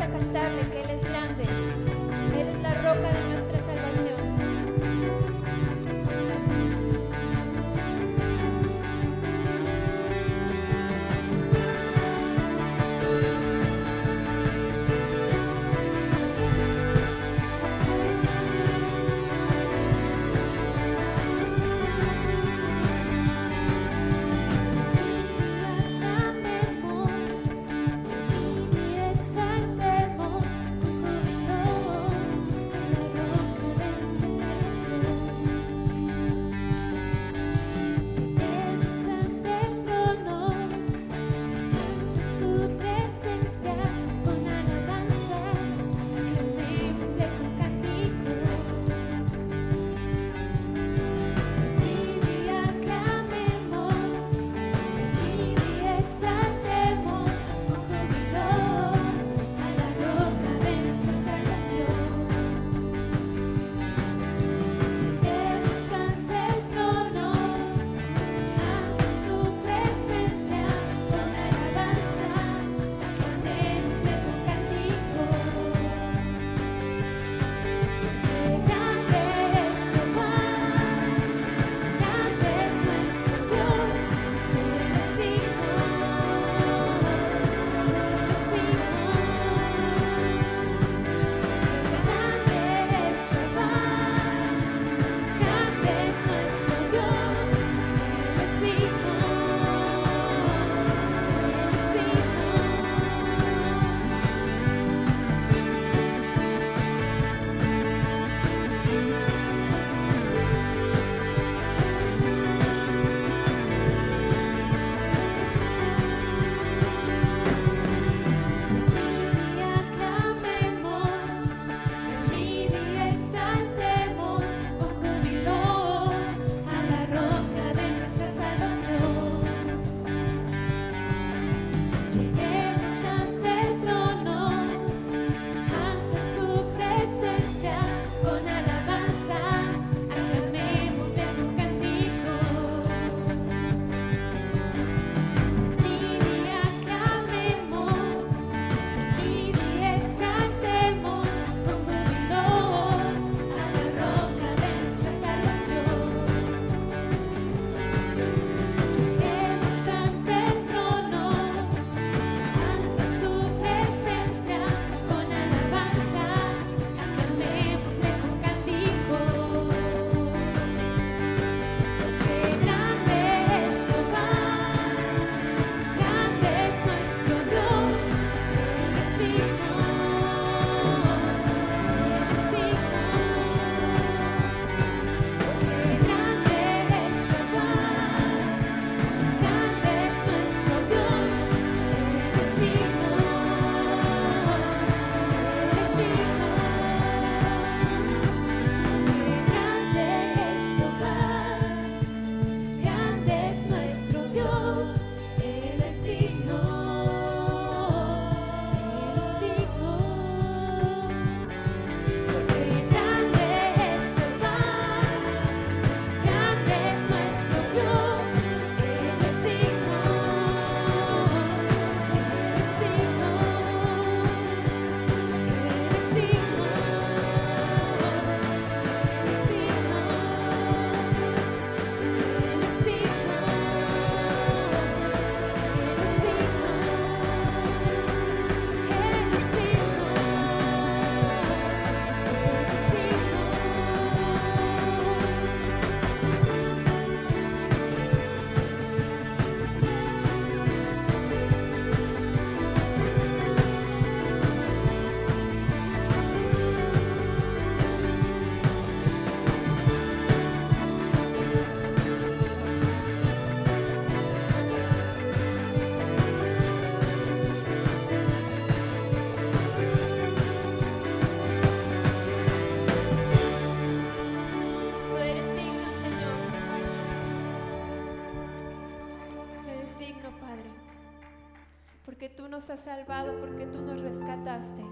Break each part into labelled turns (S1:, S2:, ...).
S1: a cantarle que Él es grande. Él es la roca de nuestra salvación. Porque tú nos has salvado, porque tú nos rescataste.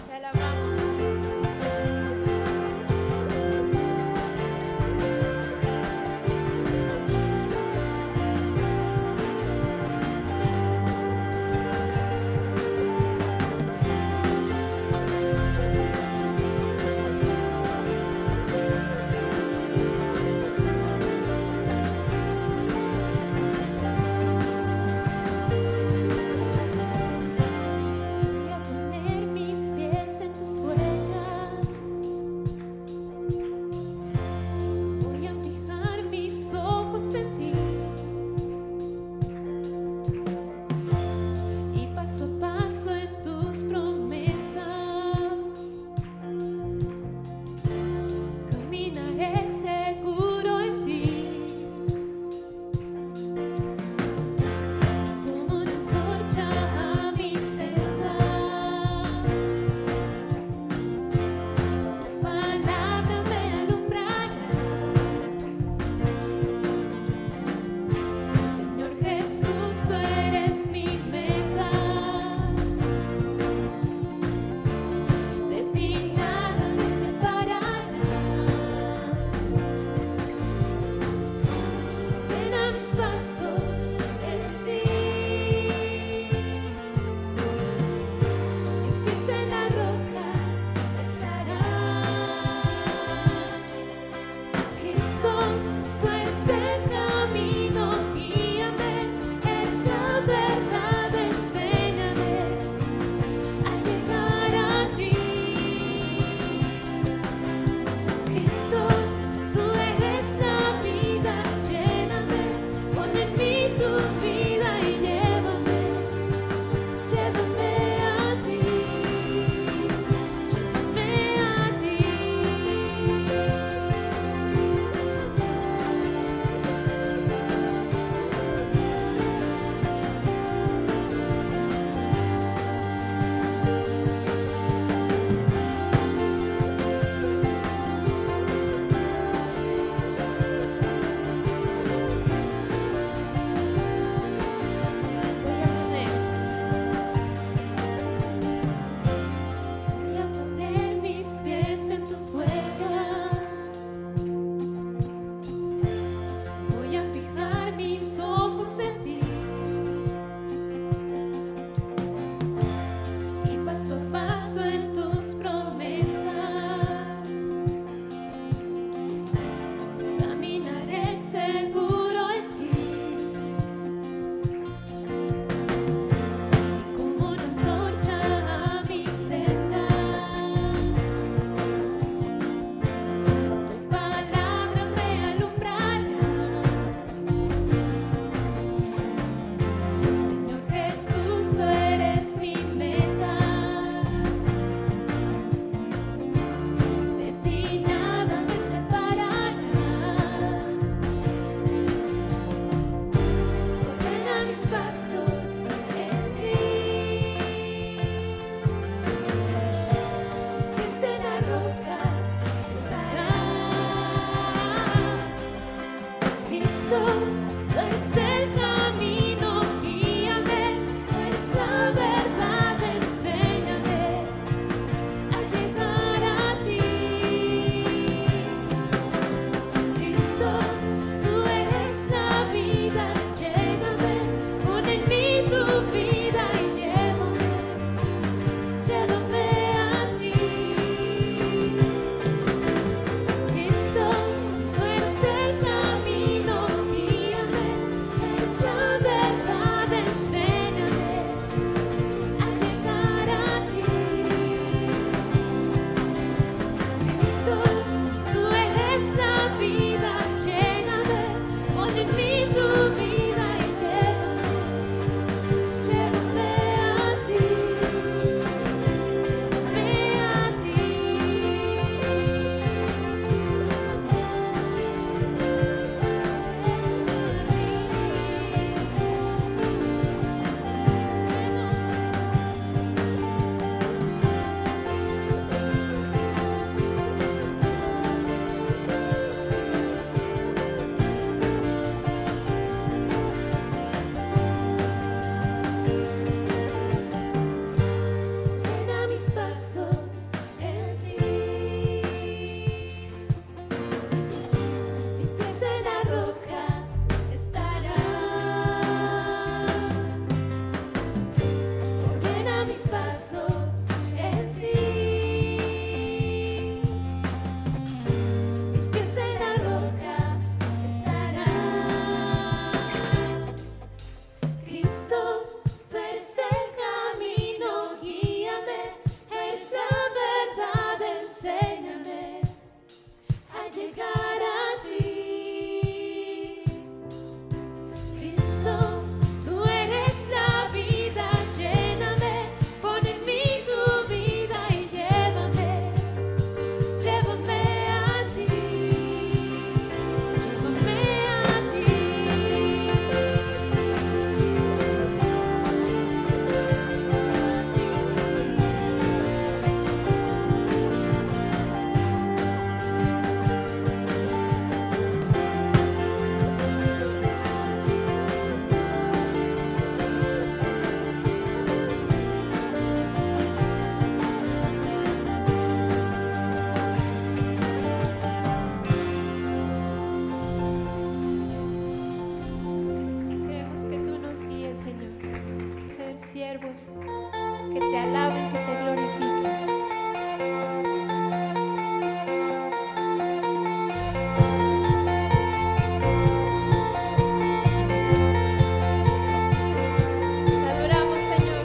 S1: Te alabamos. siervos que te alaben, que te glorifiquen. Te adoramos, Señor.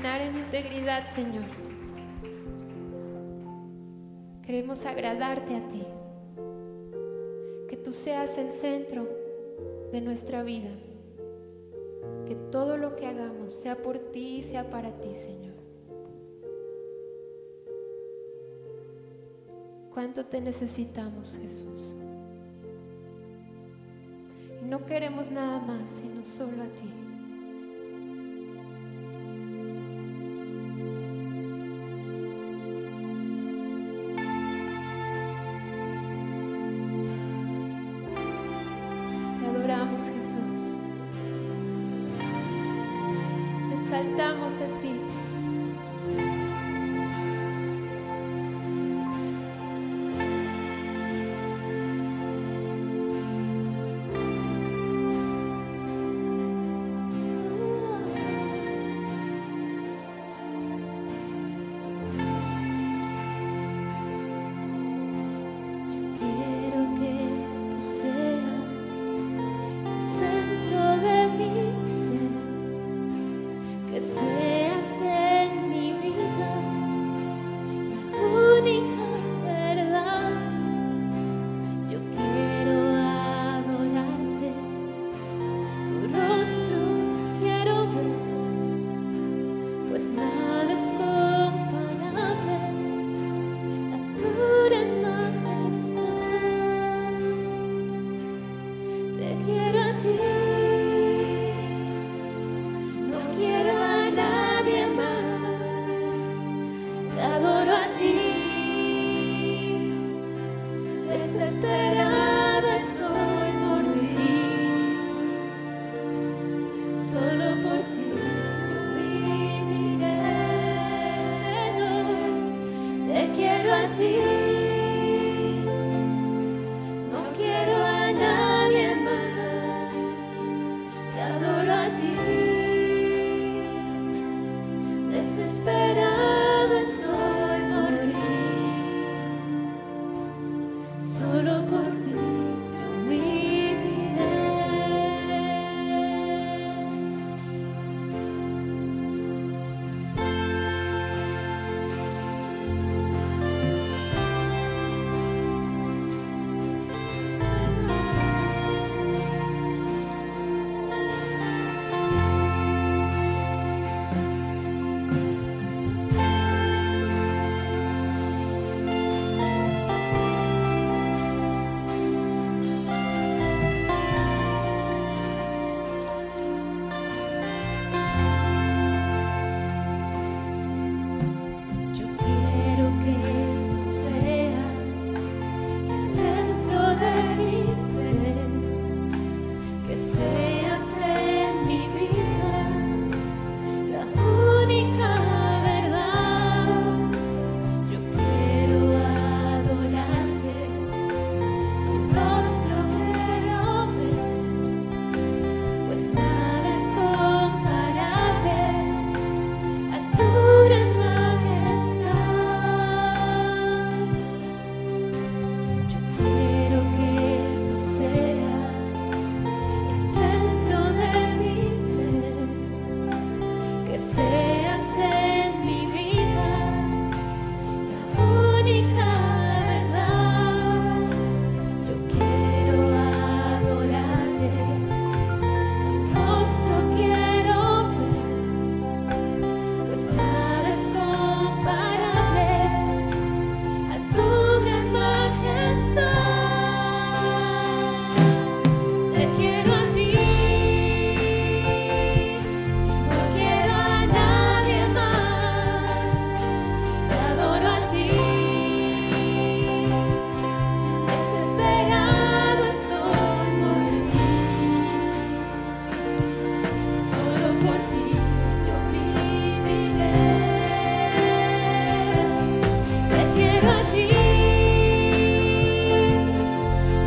S1: caminar en integridad, Señor. Queremos agradarte a ti, que tú seas el centro de nuestra vida, que todo lo que hagamos sea por ti y sea para ti, Señor. ¿Cuánto te necesitamos, Jesús? Y no queremos nada más, sino solo a ti. Te adoramos, Jesús. Te exaltamos a ti. Desesperada estoy por ti, solo por ti yo viviré, Señor. Te quiero a ti, no quiero a nadie más. Te adoro a ti, desesperado estoy por ti. Solo por ti yo viviré.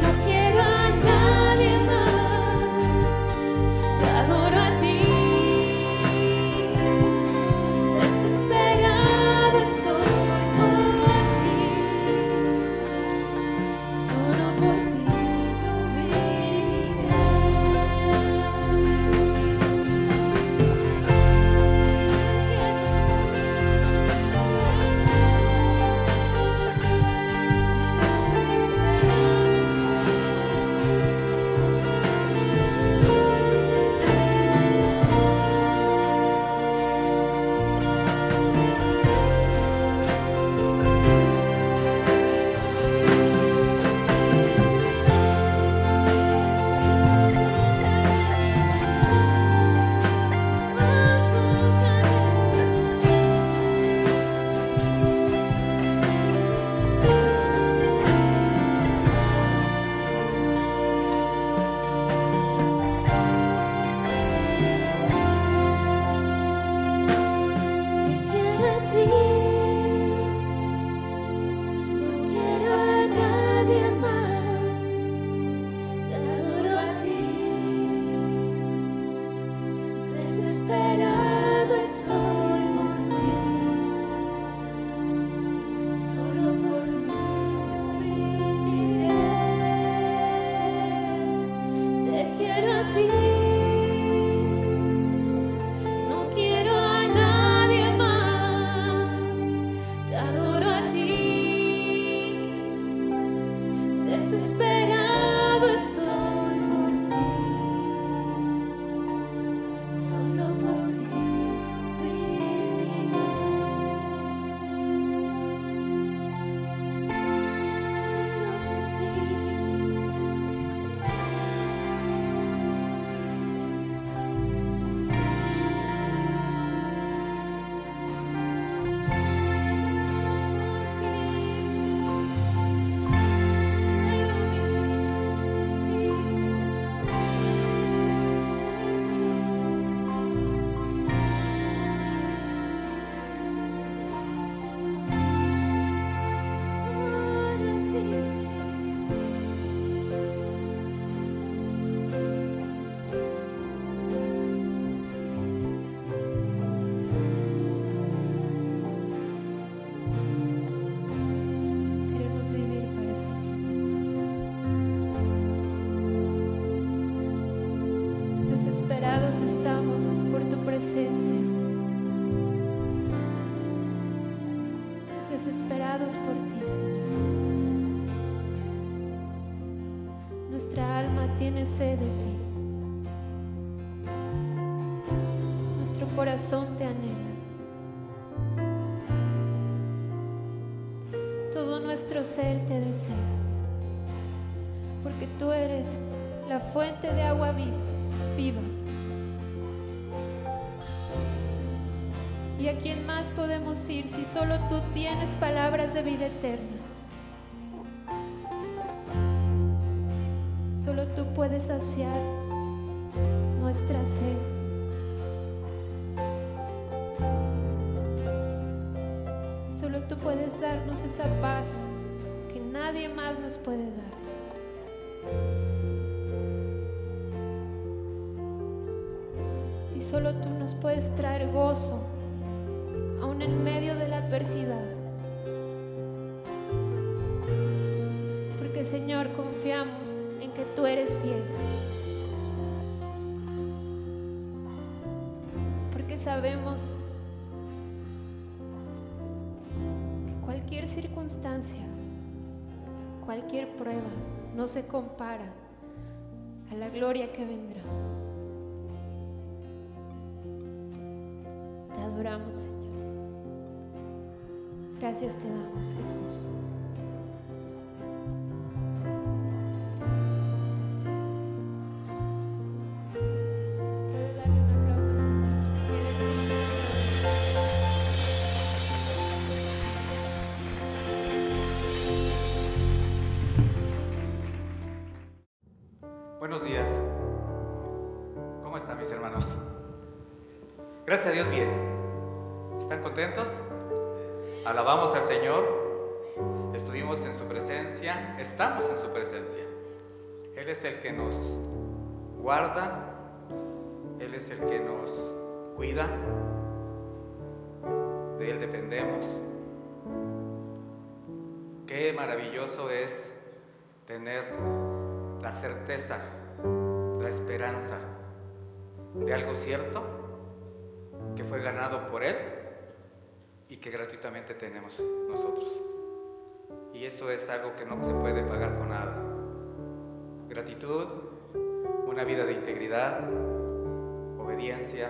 S1: No quiero a nadie más. presencia, desesperados por ti, Señor. Nuestra alma tiene sed de ti. Nuestro corazón te anhela. Todo nuestro ser te desea, porque tú eres la fuente de agua viva. ¿Y a quién más podemos ir si solo tú tienes palabras de vida eterna? Solo tú puedes saciar nuestra sed. Solo tú puedes darnos esa paz que nadie más nos puede dar. Y solo tú nos puedes traer gozo, aún en medio de la adversidad. Porque, Señor, confiamos en que tú eres fiel. Porque sabemos que cualquier circunstancia, cualquier prueba no se compara a la gloria que vendrá. Te adoramos, Señor. Gracias te damos, Jesús. Gracias. Puede darle un aplauso, Señor. Que Él es digno.
S2: Buenos días. ¿Cómo están mis hermanos? Gracias a Dios, bien. ¿Están contentos? Alabamos al Señor. Estuvimos en su presencia, estamos en su presencia. Él es el que nos guarda, Él es el que nos cuida, de Él dependemos. Qué maravilloso es tener la certeza, la esperanza de algo cierto que fue ganado por Él y que gratuitamente tenemos nosotros. Y eso es algo que no se puede pagar con nada. Gratitud, una vida de integridad, obediencia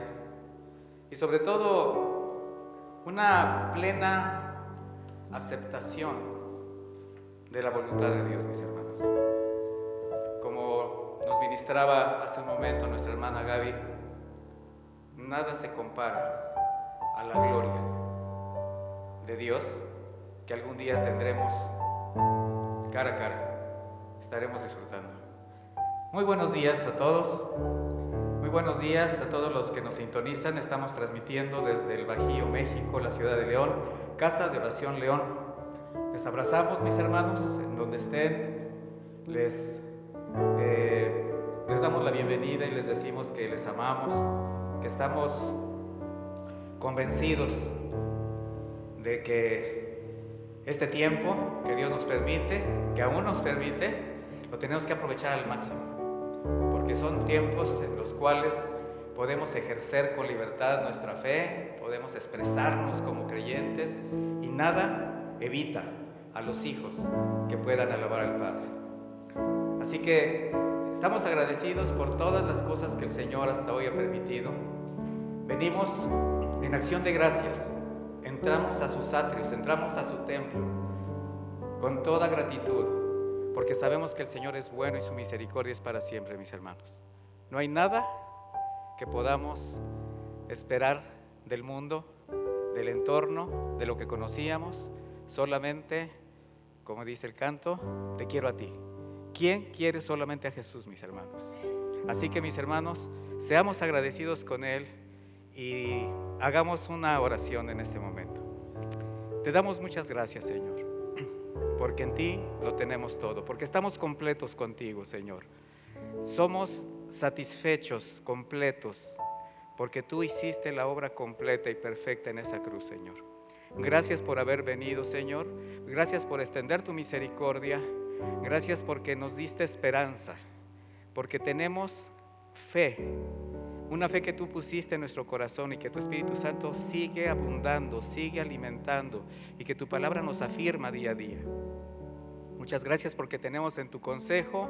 S2: y sobre todo una plena aceptación de la voluntad de Dios, mis hermanos. Como nos ministraba hace un momento nuestra hermana Gaby, nada se compara a la gloria de Dios que algún día tendremos cara a cara, estaremos disfrutando. Muy buenos días a todos, muy buenos días a todos los que nos sintonizan. Estamos transmitiendo desde el Bajío, México, la ciudad de León, Casa de Oración León. Les abrazamos, mis hermanos, en donde estén. Les damos la bienvenida y les decimos que les amamos, que estamos convencidos de que este tiempo que Dios nos permite, que aún nos permite, lo tenemos que aprovechar al máximo, porque son tiempos en los cuales podemos ejercer con libertad nuestra fe, podemos expresarnos como creyentes y nada evita a los hijos que puedan alabar al Padre. Así que estamos agradecidos por todas las cosas que el Señor hasta hoy ha permitido. Venimos en acción de gracias, entramos a sus atrios, entramos a su templo con toda gratitud, porque sabemos que el Señor es bueno y su misericordia es para siempre, mis hermanos. No hay nada que podamos esperar del mundo, del entorno, de lo que conocíamos, solamente, como dice el canto, te quiero a ti. ¿Quién quiere solamente a Jesús, mis hermanos? Así que, mis hermanos, seamos agradecidos con Él y hagamos una oración en este momento. Te damos muchas gracias, Señor, porque en ti lo tenemos todo, porque estamos completos contigo, Señor. Somos satisfechos, completos, porque tú hiciste la obra completa y perfecta en esa cruz, Señor. Gracias por haber venido, Señor. Gracias por extender tu misericordia. Gracias porque nos diste esperanza, porque tenemos fe, una fe que tú pusiste en nuestro corazón y que tu Espíritu Santo sigue abundando, sigue alimentando y que tu palabra nos afirma día a día. Muchas gracias porque tenemos en tu consejo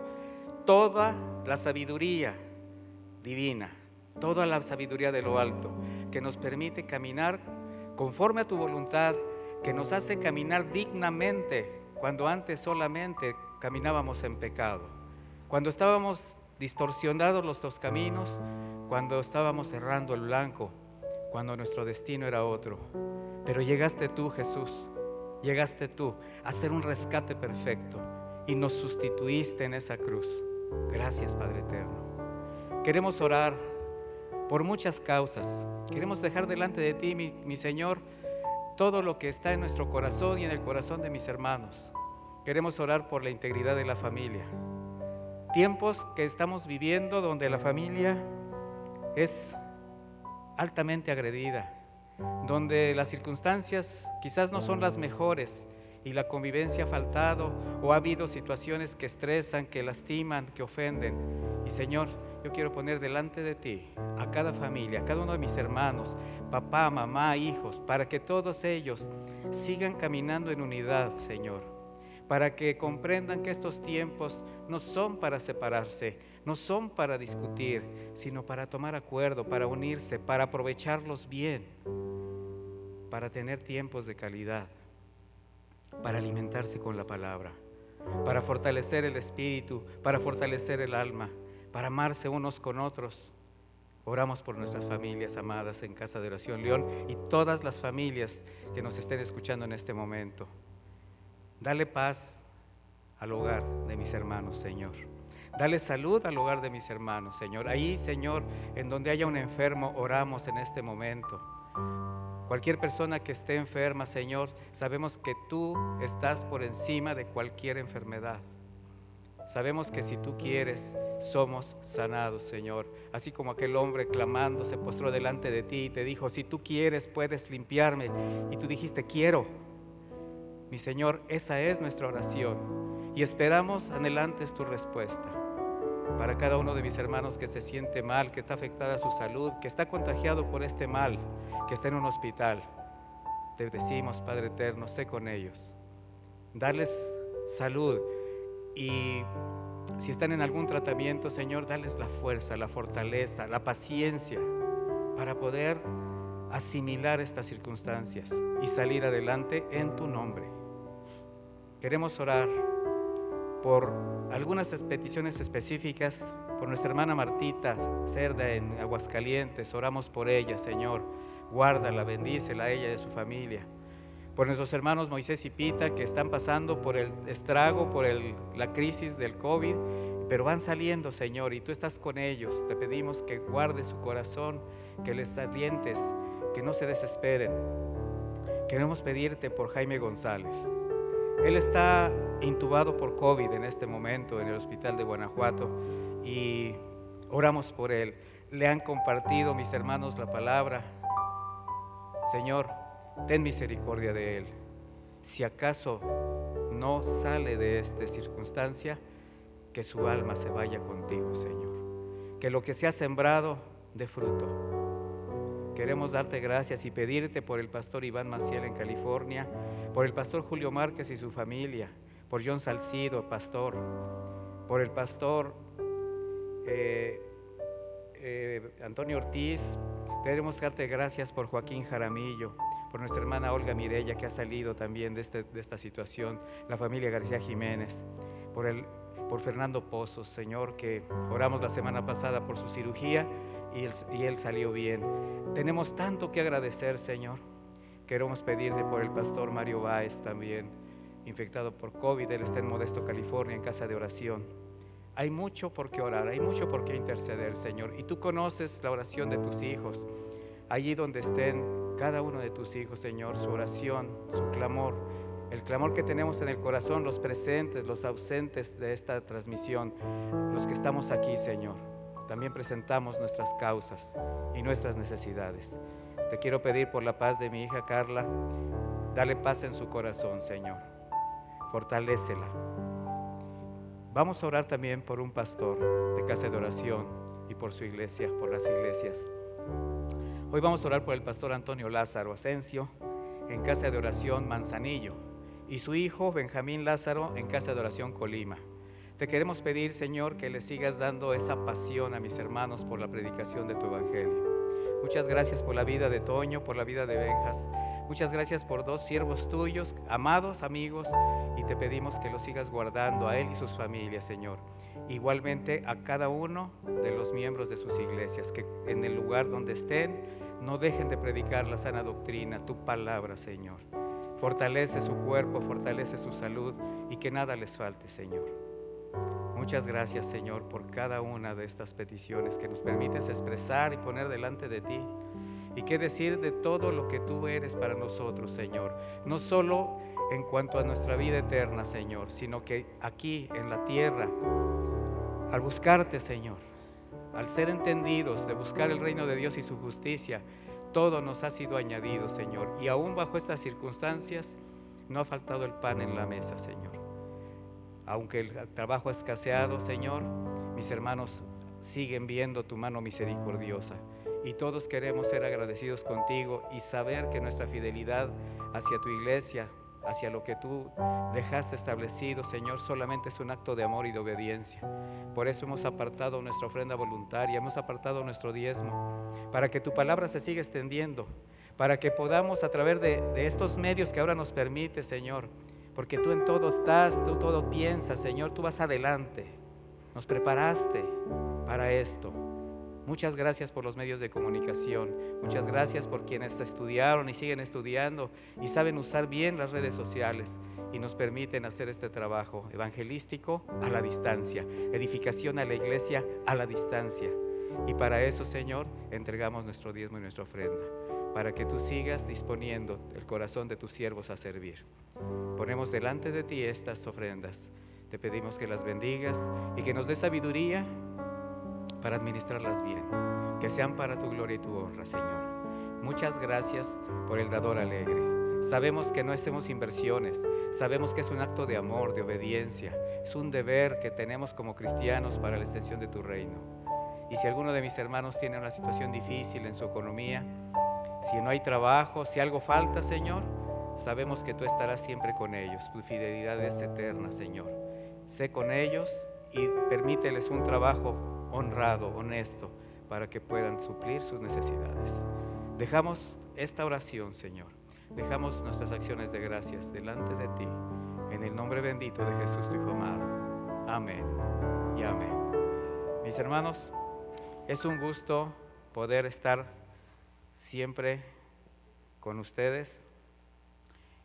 S2: toda la sabiduría divina, toda la sabiduría de lo alto, que nos permite caminar conforme a tu voluntad, que nos hace caminar dignamente cuando antes solamente caminábamos en pecado, cuando estábamos distorsionados los caminos, cuando estábamos errando el blanco, cuando nuestro destino era otro. Pero llegaste tú, Jesús, llegaste tú a hacer un rescate perfecto y nos sustituiste en esa cruz. Gracias, Padre eterno. Queremos orar por muchas causas. Queremos dejar delante de ti, mi Señor, todo lo que está en nuestro corazón y en el corazón de mis hermanos. Queremos orar por la integridad de la familia. Tiempos que estamos viviendo donde la familia es altamente agredida, donde las circunstancias quizás no son las mejores y la convivencia ha faltado o ha habido situaciones que estresan, que lastiman, que ofenden. Y Señor, yo quiero poner delante de ti a cada familia, a cada uno de mis hermanos, papá, mamá, hijos, para que todos ellos sigan caminando en unidad, Señor, para que comprendan que estos tiempos no son para separarse, no son para discutir, sino para tomar acuerdo, para unirse, para aprovecharlos bien, para tener tiempos de calidad, para alimentarse con la palabra, para fortalecer el espíritu, para fortalecer el alma, para amarse unos con otros. Oramos por nuestras familias amadas en Casa de Oración León y todas las familias que nos estén escuchando en este momento. Dale paz al hogar de mis hermanos, Señor. Dale salud al hogar de mis hermanos, Señor. Ahí, Señor, en donde haya un enfermo, oramos en este momento. Cualquier persona que esté enferma, Señor, sabemos que tú estás por encima de cualquier enfermedad. Sabemos que si tú quieres, somos sanados, Señor. Así como aquel hombre clamando se postró delante de ti y te dijo, si tú quieres, puedes limpiarme. Y tú dijiste, quiero. Mi Señor, esa es nuestra oración. Y esperamos anhelantes tu respuesta. Para cada uno de mis hermanos que se siente mal, que está afectada su salud, que está contagiado por este mal, que está en un hospital, te decimos, Padre eterno, sé con ellos. Darles salud y si están en algún tratamiento, Señor, darles la fuerza, la fortaleza, la paciencia para poder asimilar estas circunstancias y salir adelante en tu nombre. Queremos orar por algunas peticiones específicas, por nuestra hermana Martita Cerda en Aguascalientes, oramos por ella, Señor, guárdala, bendícela a ella y a su familia. Por nuestros hermanos Moisés y Pita que están pasando por el estrago, por la crisis del COVID, pero van saliendo, Señor, y tú estás con ellos. Te pedimos que guardes su corazón, que les alientes, que no se desesperen. Queremos pedirte por Jaime González. Él está intubado por COVID en este momento en el hospital de Guanajuato y oramos por él. Le han compartido mis hermanos la palabra. Señor, ten misericordia de él. Si acaso no sale de esta circunstancia, que su alma se vaya contigo, Señor. Que lo que se ha sembrado dé fruto. Queremos darte gracias y pedirte por el pastor Iván Maciel en California, por el pastor Julio Márquez y su familia, por John Salcido, pastor, por el pastor Antonio Ortiz. Queremos darte gracias por Joaquín Jaramillo, por nuestra hermana Olga Mireya, que ha salido también de esta situación, la familia García Jiménez, por Fernando Pozos, Señor, que oramos la semana pasada por su cirugía y él salió bien. Tenemos tanto que agradecer, Señor. Queremos pedirte por el pastor Mario Báez también, infectado por COVID, él está en Modesto, California, en Casa de Oración. Hay mucho por qué orar, hay mucho por qué interceder, Señor, y tú conoces la oración de tus hijos. Allí donde estén cada uno de tus hijos, Señor, su oración, su clamor, el clamor que tenemos en el corazón, los presentes, los ausentes de esta transmisión, los que estamos aquí, Señor. También presentamos nuestras causas y nuestras necesidades. Te quiero pedir por la paz de mi hija Carla, dale paz en su corazón, Señor. Fortalécela. Vamos a orar también por un pastor de Casa de Oración, y por su iglesia, por las iglesias. Hoy vamos a orar por el pastor Antonio Lázaro Asensio en Casa de Oración Manzanillo y su hijo Benjamín Lázaro en Casa de Oración Colima. Te queremos pedir, Señor, que le sigas dando esa pasión a mis hermanos por la predicación de tu evangelio. Muchas gracias por la vida de Toño, por la vida de Benjas. Muchas gracias por dos siervos tuyos, amados amigos, y te pedimos que los sigas guardando a él y sus familias, Señor. Igualmente a cada uno de los miembros de sus iglesias, que en el lugar donde estén no dejen de predicar la sana doctrina, tu palabra, Señor. Fortalece su cuerpo, fortalece su salud y que nada les falte, Señor. Muchas gracias, Señor, por cada una de estas peticiones que nos permites expresar y poner delante de ti. Y qué decir de todo lo que tú eres para nosotros, Señor. No solo en cuanto a nuestra vida eterna, Señor, sino que aquí en la tierra, al buscarte, Señor, al ser entendidos de buscar el reino de Dios y su justicia, todo nos ha sido añadido, Señor. Y aún bajo estas circunstancias, no ha faltado el pan en la mesa, Señor. Aunque el trabajo ha escaseado, Señor, mis hermanos siguen viendo tu mano misericordiosa. Y todos queremos ser agradecidos contigo y saber que nuestra fidelidad hacia tu iglesia, hacia lo que tú dejaste establecido, Señor, solamente es un acto de amor y de obediencia. Por eso hemos apartado nuestra ofrenda voluntaria, hemos apartado nuestro diezmo, para que tu palabra se siga extendiendo, para que podamos a través de estos medios que ahora nos permite, Señor, porque tú en todo estás, tú todo piensas, Señor, tú vas adelante, nos preparaste para esto. Muchas gracias por los medios de comunicación, muchas gracias por quienes estudiaron y siguen estudiando y saben usar bien las redes sociales y nos permiten hacer este trabajo evangelístico a la distancia, edificación a la iglesia a la distancia. Y para eso, Señor, entregamos nuestro diezmo y nuestra ofrenda, para que tú sigas disponiendo el corazón de tus siervos a servir. Ponemos delante de ti estas ofrendas, te pedimos que las bendigas y que nos des sabiduría para administrarlas bien, que sean para tu gloria y tu honra, Señor. Muchas gracias por el dador alegre. Sabemos que no hacemos inversiones, sabemos que es un acto de amor, de obediencia, es un deber que tenemos como cristianos para la extensión de tu reino. Y si alguno de mis hermanos tiene una situación difícil en su economía, si no hay trabajo, si algo falta, Señor, sabemos que tú estarás siempre con ellos. Tu fidelidad es eterna, Señor. Sé con ellos y permíteles un trabajo honrado, honesto, para que puedan suplir sus necesidades. Dejamos esta oración, Señor. Dejamos nuestras acciones de gracias delante de ti, en el nombre bendito de Jesús, tu Hijo amado. Amén y amén. Mis hermanos, es un gusto poder estar siempre con ustedes.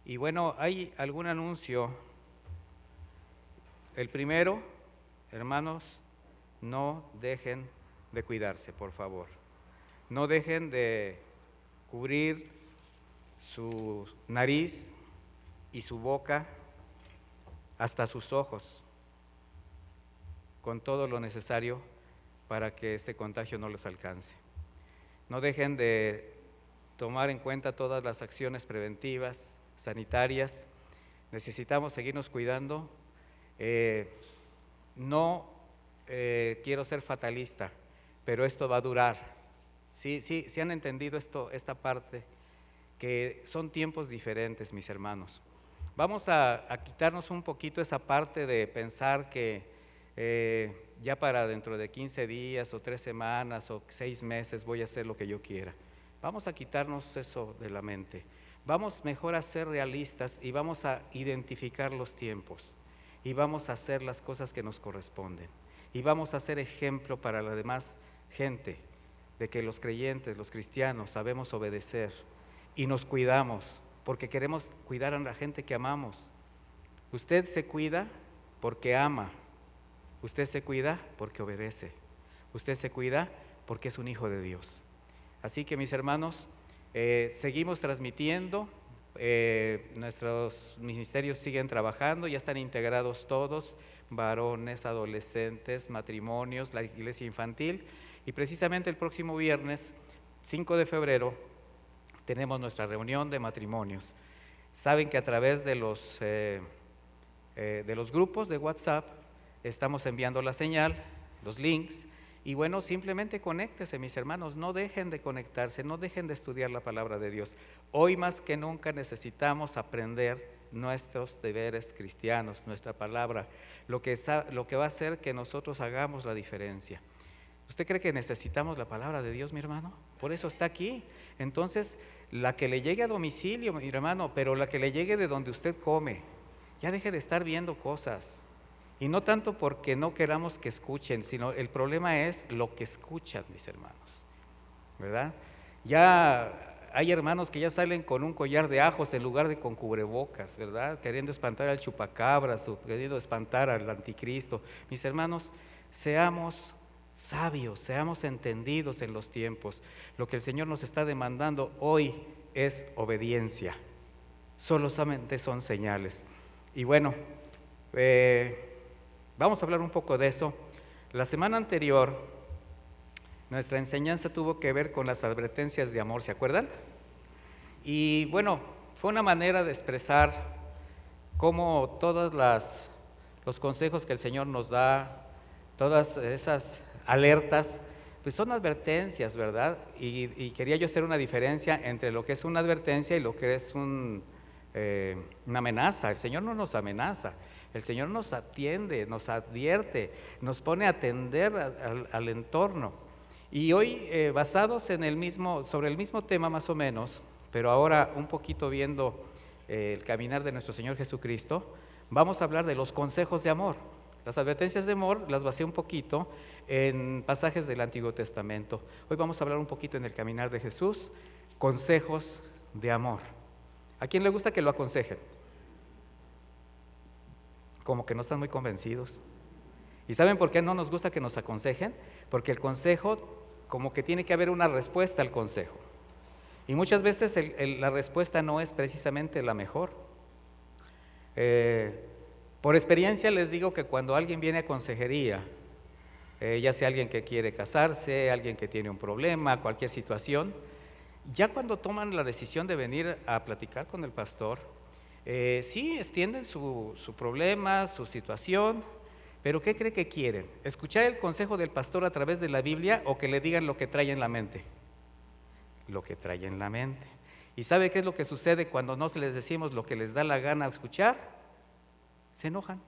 S2: Y bueno, hay algún anuncio. El primero, hermanos, no dejen de cuidarse, por favor. No dejen de cubrir su nariz y su boca hasta sus ojos con todo lo necesario para que este contagio no los alcance. No dejen de tomar en cuenta todas las acciones preventivas, sanitarias. Necesitamos seguirnos cuidando. Quiero ser fatalista, pero esto va a durar. Sí han entendido esta parte, que son tiempos diferentes, mis hermanos. Vamos a quitarnos un poquito esa parte de pensar que ya para dentro de 15 días o 3 semanas o 6 meses voy a hacer lo que yo quiera. Vamos a quitarnos eso de la mente. Vamos mejor a ser realistas y vamos a identificar los tiempos y vamos a hacer las cosas que nos corresponden y vamos a ser ejemplo para la demás gente de que los creyentes, los cristianos, sabemos obedecer y nos cuidamos porque queremos cuidar a la gente que amamos. Usted se cuida porque ama, usted se cuida porque obedece, usted se cuida porque es un hijo de Dios. Así que, mis hermanos, seguimos transmitiendo, nuestros ministerios siguen trabajando, ya están integrados todos, varones, adolescentes, matrimonios, la iglesia infantil, y precisamente el próximo viernes, 5 de febrero, tenemos nuestra reunión de matrimonios. Saben que a través de los grupos de WhatsApp estamos enviando la señal, los links, Y bueno, simplemente conéctese, mis hermanos, no dejen de conectarse, no dejen de estudiar la palabra de Dios. Hoy más que nunca necesitamos aprender nuestros deberes cristianos, nuestra palabra, lo que va a hacer que nosotros hagamos la diferencia. ¿Usted cree que necesitamos la palabra de Dios, mi hermano? Por eso está aquí. Entonces, la que le llegue a domicilio, mi hermano, pero la que le llegue de donde usted come. Ya deje de estar viendo cosas. Y no tanto porque no queramos que escuchen, sino el problema es lo que escuchan, mis hermanos, ¿verdad? Ya hay hermanos que ya salen con un collar de ajos en lugar de con cubrebocas, ¿verdad? Queriendo espantar al chupacabras o queriendo espantar al anticristo. Mis hermanos, seamos sabios, seamos entendidos en los tiempos. Lo que el Señor nos está demandando hoy es obediencia. Solamente son señales. Y bueno, vamos a hablar un poco de eso. La semana anterior, nuestra enseñanza tuvo que ver con las advertencias de amor, ¿se acuerdan? Y bueno, fue una manera de expresar cómo todos los consejos que el Señor nos da, todas esas alertas, pues son advertencias, ¿verdad? Y quería yo hacer una diferencia entre lo que es una advertencia y lo que es una amenaza. El Señor no nos amenaza, el Señor nos atiende, nos advierte, nos pone a atender al entorno. Y hoy, basados sobre el mismo tema más o menos, pero ahora un poquito viendo el caminar de nuestro Señor Jesucristo, vamos a hablar de los consejos de amor. Las advertencias de amor las basé un poquito en pasajes del Antiguo Testamento. Hoy vamos a hablar un poquito en el caminar de Jesús, consejos de amor. ¿A quién le gusta que lo aconsejen? Como que no están muy convencidos. ¿Y saben por qué no nos gusta que nos aconsejen? Porque el consejo, como que tiene que haber una respuesta al consejo. Y muchas veces la respuesta no es precisamente la mejor. Por experiencia les digo que cuando alguien viene a consejería, ya sea alguien que quiere casarse, alguien que tiene un problema, cualquier situación, ya cuando toman la decisión de venir a platicar con el pastor, sí extienden su problema, su situación, pero ¿qué cree que quieren? ¿Escuchar el consejo del pastor a través de la Biblia o que le digan lo que trae en la mente? Lo que trae en la mente. ¿Y sabe qué es lo que sucede cuando no les decimos lo que les da la gana escuchar? Se enojan.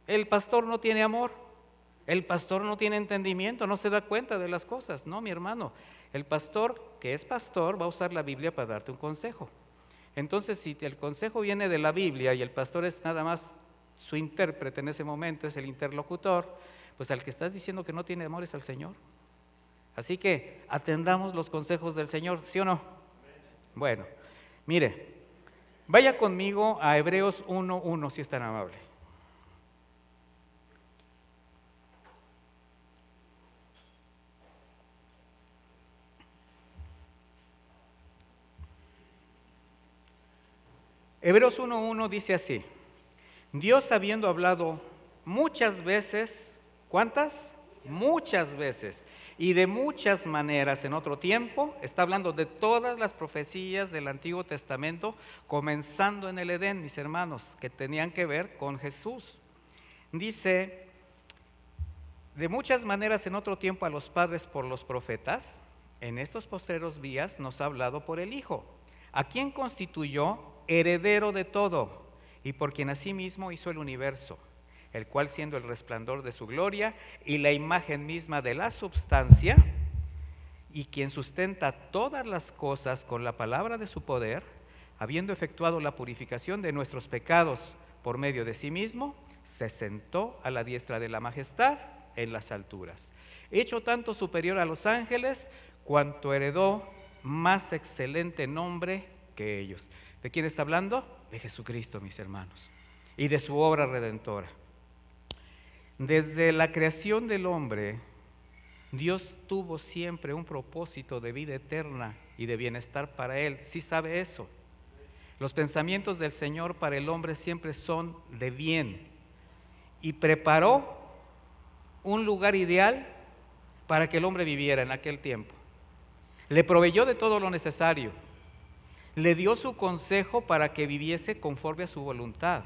S2: El pastor no tiene amor, el pastor no tiene entendimiento, no se da cuenta de las cosas. No, mi hermano, el pastor que es pastor va a usar la Biblia para darte un consejo. Entonces, si el consejo viene de la Biblia y el pastor es nada más su intérprete en ese momento, es el interlocutor, pues al que estás diciendo que no tiene amor es al Señor. Así que atendamos los consejos del Señor, ¿sí o no? Bueno, mire, vaya conmigo a Hebreos 1:1, si es tan amable. Hebreos 1:1 dice así: Dios, habiendo hablado muchas veces, ¿cuántas? Muchas veces, y de muchas maneras en otro tiempo, está hablando de todas las profecías del Antiguo Testamento, comenzando en el Edén, mis hermanos, que tenían que ver con Jesús. Dice, de muchas maneras en otro tiempo a los padres por los profetas, en estos postreros días nos ha hablado por el Hijo, a quien constituyó heredero de todo, y por quien asimismo hizo el universo, el cual siendo el resplandor de su gloria y la imagen misma de la substancia, y quien sustenta todas las cosas con la palabra de su poder, habiendo efectuado la purificación de nuestros pecados por medio de sí mismo, se sentó a la diestra de la majestad en las alturas, hecho tanto superior a los ángeles, cuanto heredó más excelente nombre que ellos. ¿De quién está hablando? De Jesucristo, mis hermanos, y de su obra redentora. Desde la creación del hombre, Dios tuvo siempre un propósito de vida eterna y de bienestar para él. ¿Sí sabe eso? Los pensamientos del Señor para el hombre siempre son de bien, y preparó un lugar ideal para que el hombre viviera en aquel tiempo. Le proveyó de todo lo necesario, le dio su consejo para que viviese conforme a su voluntad.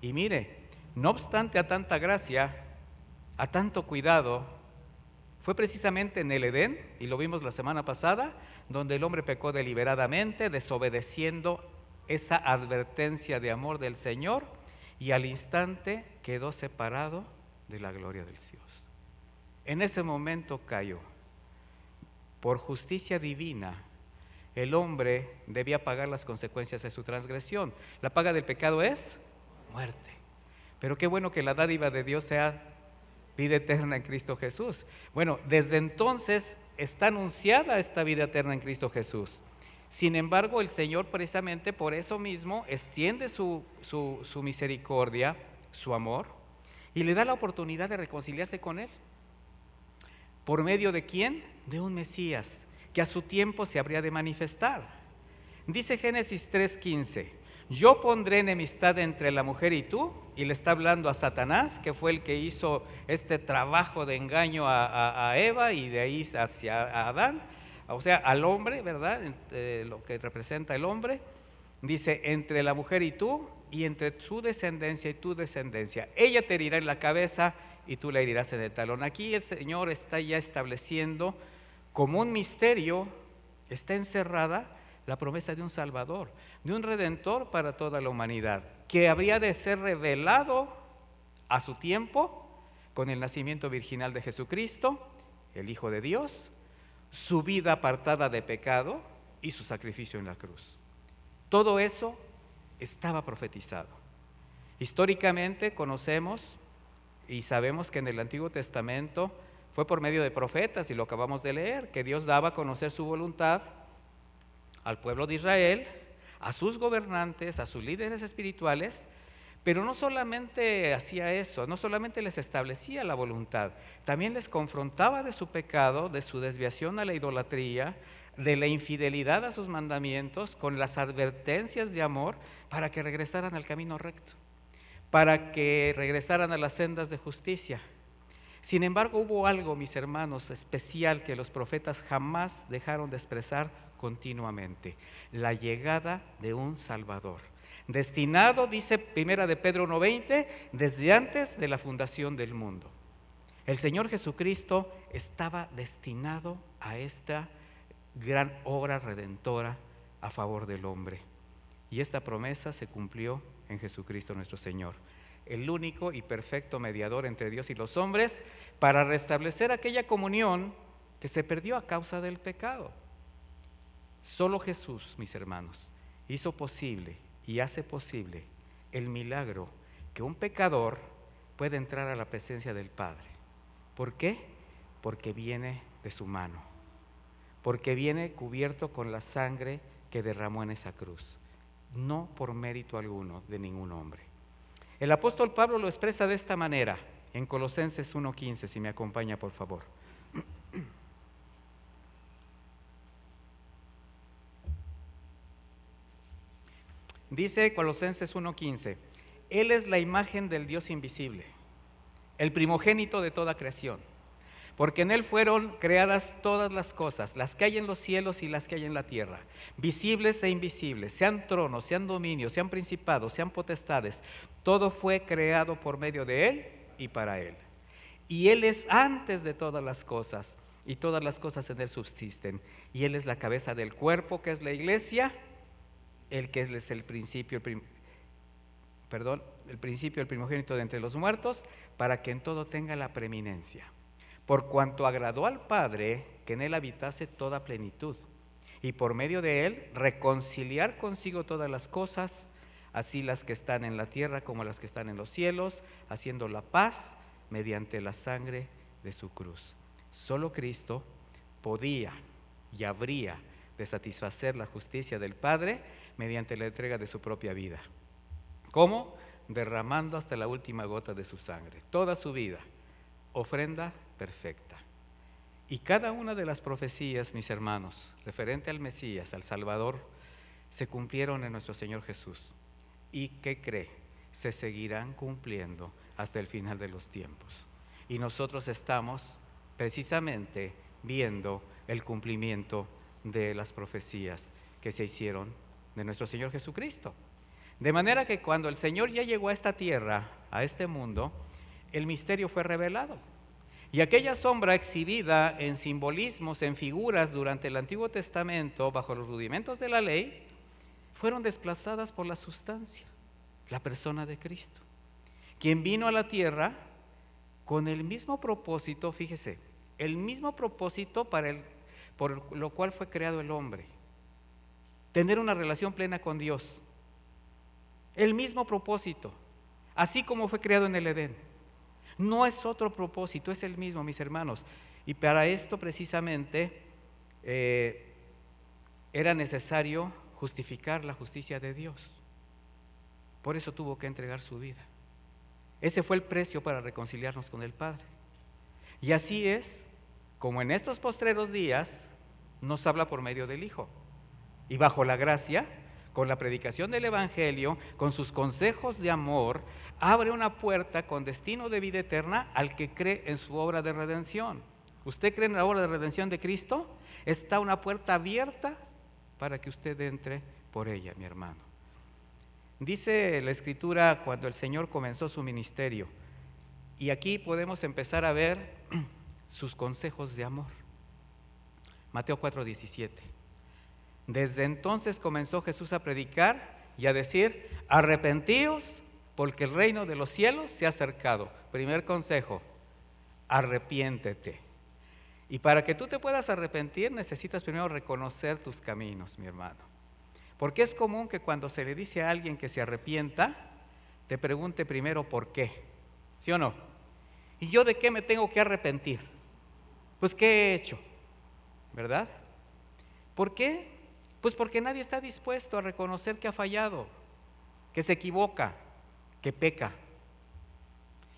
S2: Y mire, no obstante a tanta gracia, a tanto cuidado, Fue precisamente en el Edén, y lo vimos la semana pasada, donde el hombre pecó deliberadamente, desobedeciendo esa advertencia de amor del Señor, y al instante quedó separado de la gloria del Dios. En ese momento cayó. Por justicia divina, el hombre debía pagar las consecuencias de su transgresión. La paga del pecado es muerte. Pero qué bueno que la dádiva de Dios sea vida eterna en Cristo Jesús. Bueno, desde entonces está anunciada esta vida eterna en Cristo Jesús. Sin embargo, el Señor precisamente por eso mismo extiende su misericordia, su amor, y le da la oportunidad de reconciliarse con Él. ¿Por medio de quién? De un Mesías, que a su tiempo se habría de manifestar. Dice Génesis 3:15, yo pondré enemistad entre la mujer y tú, y le está hablando a Satanás, que fue el que hizo este trabajo de engaño a Eva y de ahí hacia Adán, o sea, al hombre, ¿verdad? Lo que representa el hombre. Dice, entre la mujer y tú, y entre su descendencia y tu descendencia. Ella te herirá en la cabeza y tú la herirás en el talón. Aquí el Señor está ya estableciendo como un misterio, está encerrada la promesa de un Salvador, de un Redentor para toda la humanidad, que habría de ser revelado a su tiempo con el nacimiento virginal de Jesucristo, el Hijo de Dios, su vida apartada de pecado y su sacrificio en la cruz. Todo eso estaba profetizado. Históricamente conocemos y sabemos que en el Antiguo Testamento fue por medio de profetas, y lo acabamos de leer, que Dios daba a conocer su voluntad al pueblo de Israel, a sus gobernantes, a sus líderes espirituales, pero no solamente hacía eso, no solamente les establecía la voluntad, también les confrontaba de su pecado, de su desviación a la idolatría, de la infidelidad a sus mandamientos, con las advertencias de amor para que regresaran al camino recto, para que regresaran a las sendas de justicia. Sin embargo, hubo algo, mis hermanos, especial que los profetas jamás dejaron de expresar continuamente: la llegada de un Salvador, destinado, dice Primera de Pedro 1:20, desde antes de la fundación del mundo. El Señor Jesucristo estaba destinado a esta gran obra redentora a favor del hombre, y esta promesa se cumplió en Jesucristo nuestro Señor, el único y perfecto mediador entre Dios y los hombres, para restablecer aquella comunión que se perdió a causa del pecado. Solo Jesús, mis hermanos, hizo posible y hace posible el milagro que un pecador puede entrar a la presencia del Padre. ¿Por qué? Porque viene de su mano, porque viene cubierto con la sangre que derramó en esa cruz, no por mérito alguno de ningún hombre. El apóstol Pablo lo expresa de esta manera en Colosenses 1:15, si me acompaña por favor. Dice Colosenses 1:15, Él es la imagen del Dios invisible, el primogénito de toda creación, porque en Él fueron creadas todas las cosas, las que hay en los cielos y las que hay en la tierra, visibles e invisibles, sean tronos, sean dominios, sean principados, sean potestades, todo fue creado por medio de Él y para Él. Y Él es antes de todas las cosas, y todas las cosas en Él subsisten, y Él es la cabeza del cuerpo, que es la iglesia, el que es el principio, el primogénito de entre los muertos, para que en todo tenga la preeminencia. Por cuanto agradó al Padre que en Él habitase toda plenitud, y por medio de Él reconciliar consigo todas las cosas, así las que están en la tierra como las que están en los cielos, haciendo la paz mediante la sangre de su cruz. Solo Cristo podía y habría de satisfacer la justicia del Padre mediante la entrega de su propia vida. ¿Cómo? Derramando hasta la última gota de su sangre, toda su vida, ofrenda perfecta. Y cada una de las profecías, mis hermanos, referente al Mesías, al Salvador, se cumplieron en nuestro Señor Jesús. ¿Y qué cree? Se seguirán cumpliendo hasta el final de los tiempos. Y nosotros estamos precisamente viendo el cumplimiento de las profecías que se hicieron de nuestro Señor Jesucristo. De manera que cuando el Señor ya llegó a esta tierra, a este mundo, el misterio fue revelado. Y aquella sombra exhibida en simbolismos, en figuras durante el Antiguo Testamento, bajo los rudimentos de la ley, fueron desplazadas por la sustancia, la persona de Cristo, quien vino a la tierra con el mismo propósito, fíjese, el mismo propósito por lo cual fue creado el hombre: tener una relación plena con Dios. El mismo propósito, así como fue creado en el Edén. No es otro propósito, es el mismo, mis hermanos. Y para esto precisamente era necesario justificar la justicia de Dios. Por eso tuvo que entregar su vida. Ese fue el precio para reconciliarnos con el Padre. Y así es como en estos postreros días nos habla por medio del Hijo. Y bajo la gracia, con la predicación del Evangelio, con sus consejos de amor, abre una puerta con destino de vida eterna al que cree en su obra de redención. ¿Usted cree en la obra de redención de Cristo? Está una puerta abierta para que usted entre por ella, mi hermano. Dice la Escritura cuando el Señor comenzó su ministerio, y aquí podemos empezar a ver sus consejos de amor. Mateo 4:17. Desde entonces comenzó Jesús a predicar y a decir: arrepentíos, porque el reino de los cielos se ha acercado. Primer consejo: arrepiéntete. Y para que tú te puedas arrepentir, necesitas primero reconocer tus caminos, mi hermano. Porque es común que cuando se le dice a alguien que se arrepienta, te pregunte primero por qué. ¿Sí o no? ¿Y yo de qué me tengo que arrepentir? Pues ¿qué he hecho? ¿Verdad? ¿Por qué? Pues porque nadie está dispuesto a reconocer que ha fallado, que se equivoca, que peca.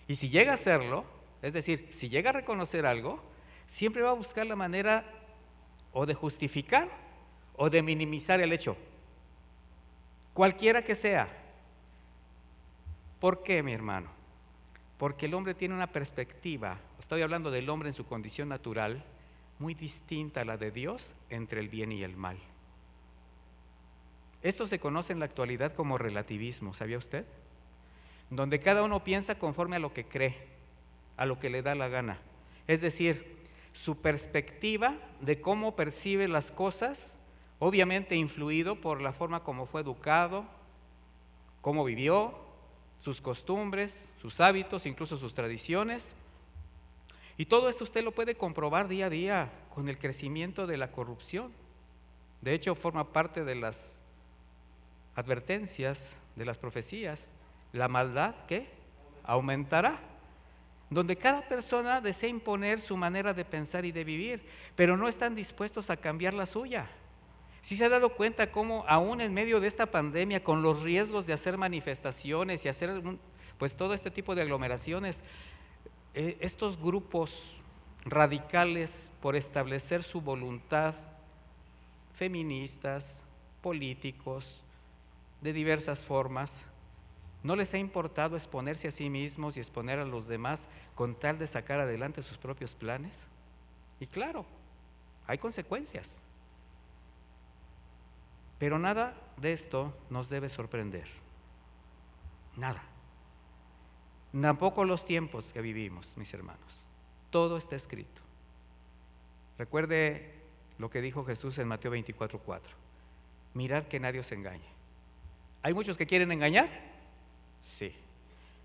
S2: Y si llega a hacerlo, es decir, si llega a reconocer algo, siempre va a buscar la manera o de justificar o de minimizar el hecho, cualquiera que sea. ¿Por qué, mi hermano? Porque el hombre tiene una perspectiva, estoy hablando del hombre en su condición natural, muy distinta a la de Dios entre el bien y el mal. Esto se conoce en la actualidad como relativismo, ¿sabía usted? Donde cada uno piensa conforme a lo que cree, a lo que le da la gana. Es decir, su perspectiva de cómo percibe las cosas, obviamente influido por la forma como fue educado, cómo vivió, sus costumbres, sus hábitos, incluso sus tradiciones. Y todo esto usted lo puede comprobar día a día con el crecimiento de la corrupción. De hecho, forma parte de las advertencias, de las profecías. La maldad, ¿qué? Aumentará. Donde cada persona desea imponer su manera de pensar y de vivir, pero no están dispuestos a cambiar la suya. ¿Sí se ha dado cuenta cómo aún en medio de esta pandemia, con los riesgos de hacer manifestaciones y hacer pues todo este tipo de aglomeraciones, estos grupos radicales por establecer su voluntad, feministas, políticos, de diversas formas, no les ha importado exponerse a sí mismos y exponer a los demás con tal de sacar adelante sus propios planes? Y claro, hay consecuencias. Pero nada de esto nos debe sorprender. Nada. Tampoco los tiempos que vivimos, mis hermanos. Todo está escrito. Recuerde lo que dijo Jesús en Mateo 24:4. Mirad que nadie os engañe. ¿Hay muchos que quieren engañar? Sí.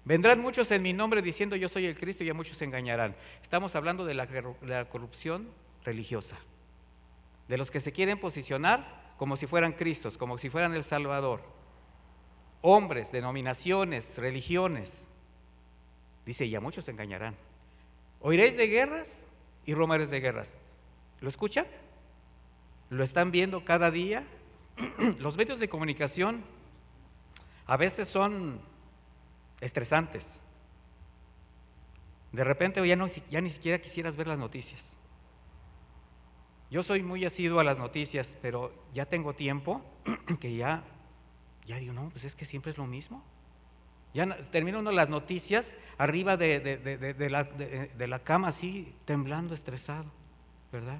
S2: Vendrán muchos en mi nombre diciendo yo soy el Cristo y a muchos se engañarán. Estamos hablando de la corrupción religiosa, de los que se quieren posicionar como si fueran Cristos, como si fueran el Salvador. Hombres, denominaciones, religiones. Dice, y a muchos se engañarán. Oiréis de guerras y rumores de guerras. ¿Lo escuchan? ¿Lo están viendo cada día? Los medios de comunicación a veces son estresantes. De repente ya ni siquiera quisieras ver las noticias. Yo soy muy asiduo a las noticias, pero ya tengo tiempo que ya digo, no, pues es que siempre es lo mismo. Ya termina uno las noticias arriba de la cama así, temblando, estresado, ¿verdad?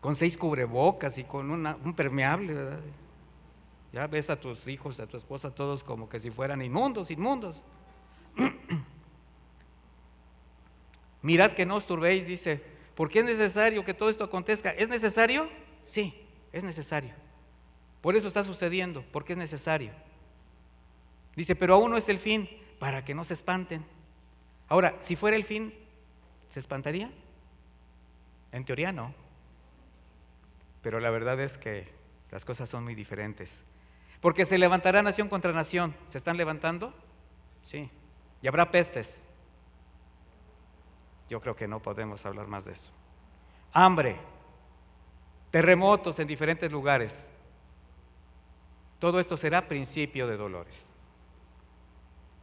S2: Con 6 cubrebocas y con un permeable, ¿verdad? Ya ves a tus hijos, a tu esposa, todos como que si fueran inmundos. Mirad que no os turbéis, dice. ¿Por qué es necesario que todo esto acontezca? ¿Es necesario? Sí, es necesario. Por eso está sucediendo, porque es necesario. Dice, pero aún no es el fin, para que no se espanten. Ahora, si fuera el fin, ¿se espantaría? En teoría no. Pero la verdad es que las cosas son muy diferentes. Porque se levantará nación contra nación. ¿Se están levantando? Sí. Y habrá pestes. Yo creo que no podemos hablar más de eso. Hambre, terremotos en diferentes lugares. Todo esto será principio de dolores.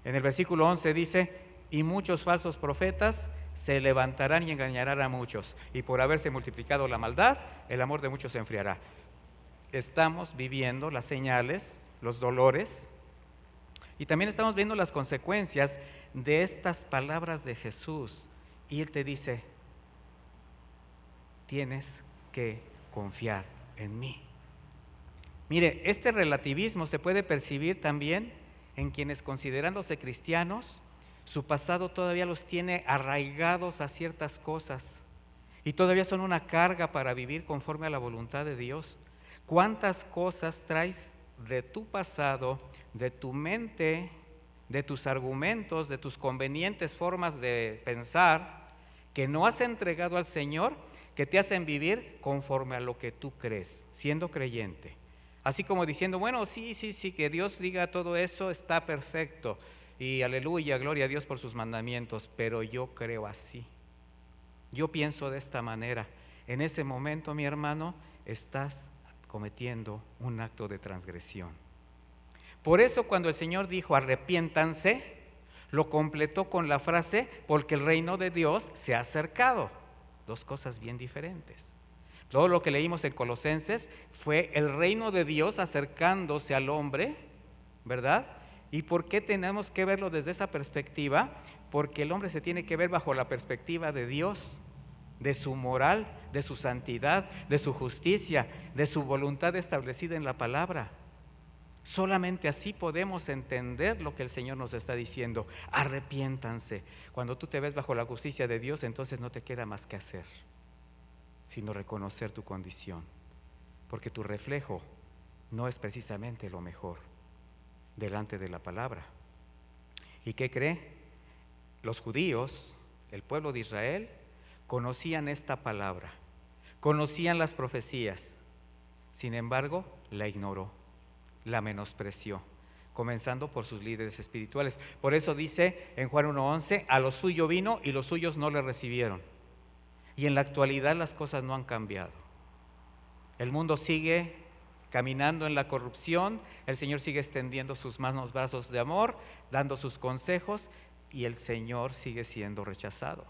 S2: En el versículo 11 dice, y muchos falsos profetas se levantarán y engañarán a muchos, y por haberse multiplicado la maldad, el amor de muchos se enfriará. Estamos viviendo las señales, los dolores, y también estamos viendo las consecuencias de estas palabras de Jesús. Y Él te dice, tienes que confiar en mí. Mire, este relativismo se puede percibir también en quienes, considerándose cristianos, su pasado todavía los tiene arraigados a ciertas cosas y todavía son una carga para vivir conforme a la voluntad de Dios. ¿Cuántas cosas traes de tu pasado, de tu mente, de tus argumentos, de tus convenientes formas de pensar, que no has entregado al Señor, que te hacen vivir conforme a lo que tú crees, siendo creyente? Así como diciendo, bueno, sí, que Dios diga todo eso, está perfecto, y aleluya, gloria a Dios por sus mandamientos, pero yo creo así, yo pienso de esta manera. En ese momento, mi hermano, estás cometiendo un acto de transgresión. Por eso cuando el Señor dijo, arrepiéntanse, lo completó con la frase, porque el reino de Dios se ha acercado. Dos cosas bien diferentes. Todo lo que leímos en Colosenses fue el reino de Dios acercándose al hombre, ¿verdad? ¿Y por qué tenemos que verlo desde esa perspectiva? Porque el hombre se tiene que ver bajo la perspectiva de Dios, de su moral, de su santidad, de su justicia, de su voluntad establecida en la palabra. Solamente así podemos entender lo que el Señor nos está diciendo. Arrepiéntanse. Cuando tú te ves bajo la justicia de Dios, entonces no te queda más que hacer, sino reconocer tu condición, porque tu reflejo no es precisamente lo mejor delante de la palabra. ¿Y qué cree? Los judíos, el pueblo de Israel, conocían esta palabra, conocían las profecías, sin embargo, la ignoró, la menospreció, comenzando por sus líderes espirituales. Por eso dice en Juan 1:11, a lo suyo vino y los suyos no le recibieron. Y en la actualidad las cosas no han cambiado. El mundo sigue caminando en la corrupción, el Señor sigue extendiendo sus manos, brazos de amor, dando sus consejos, y el Señor sigue siendo rechazado.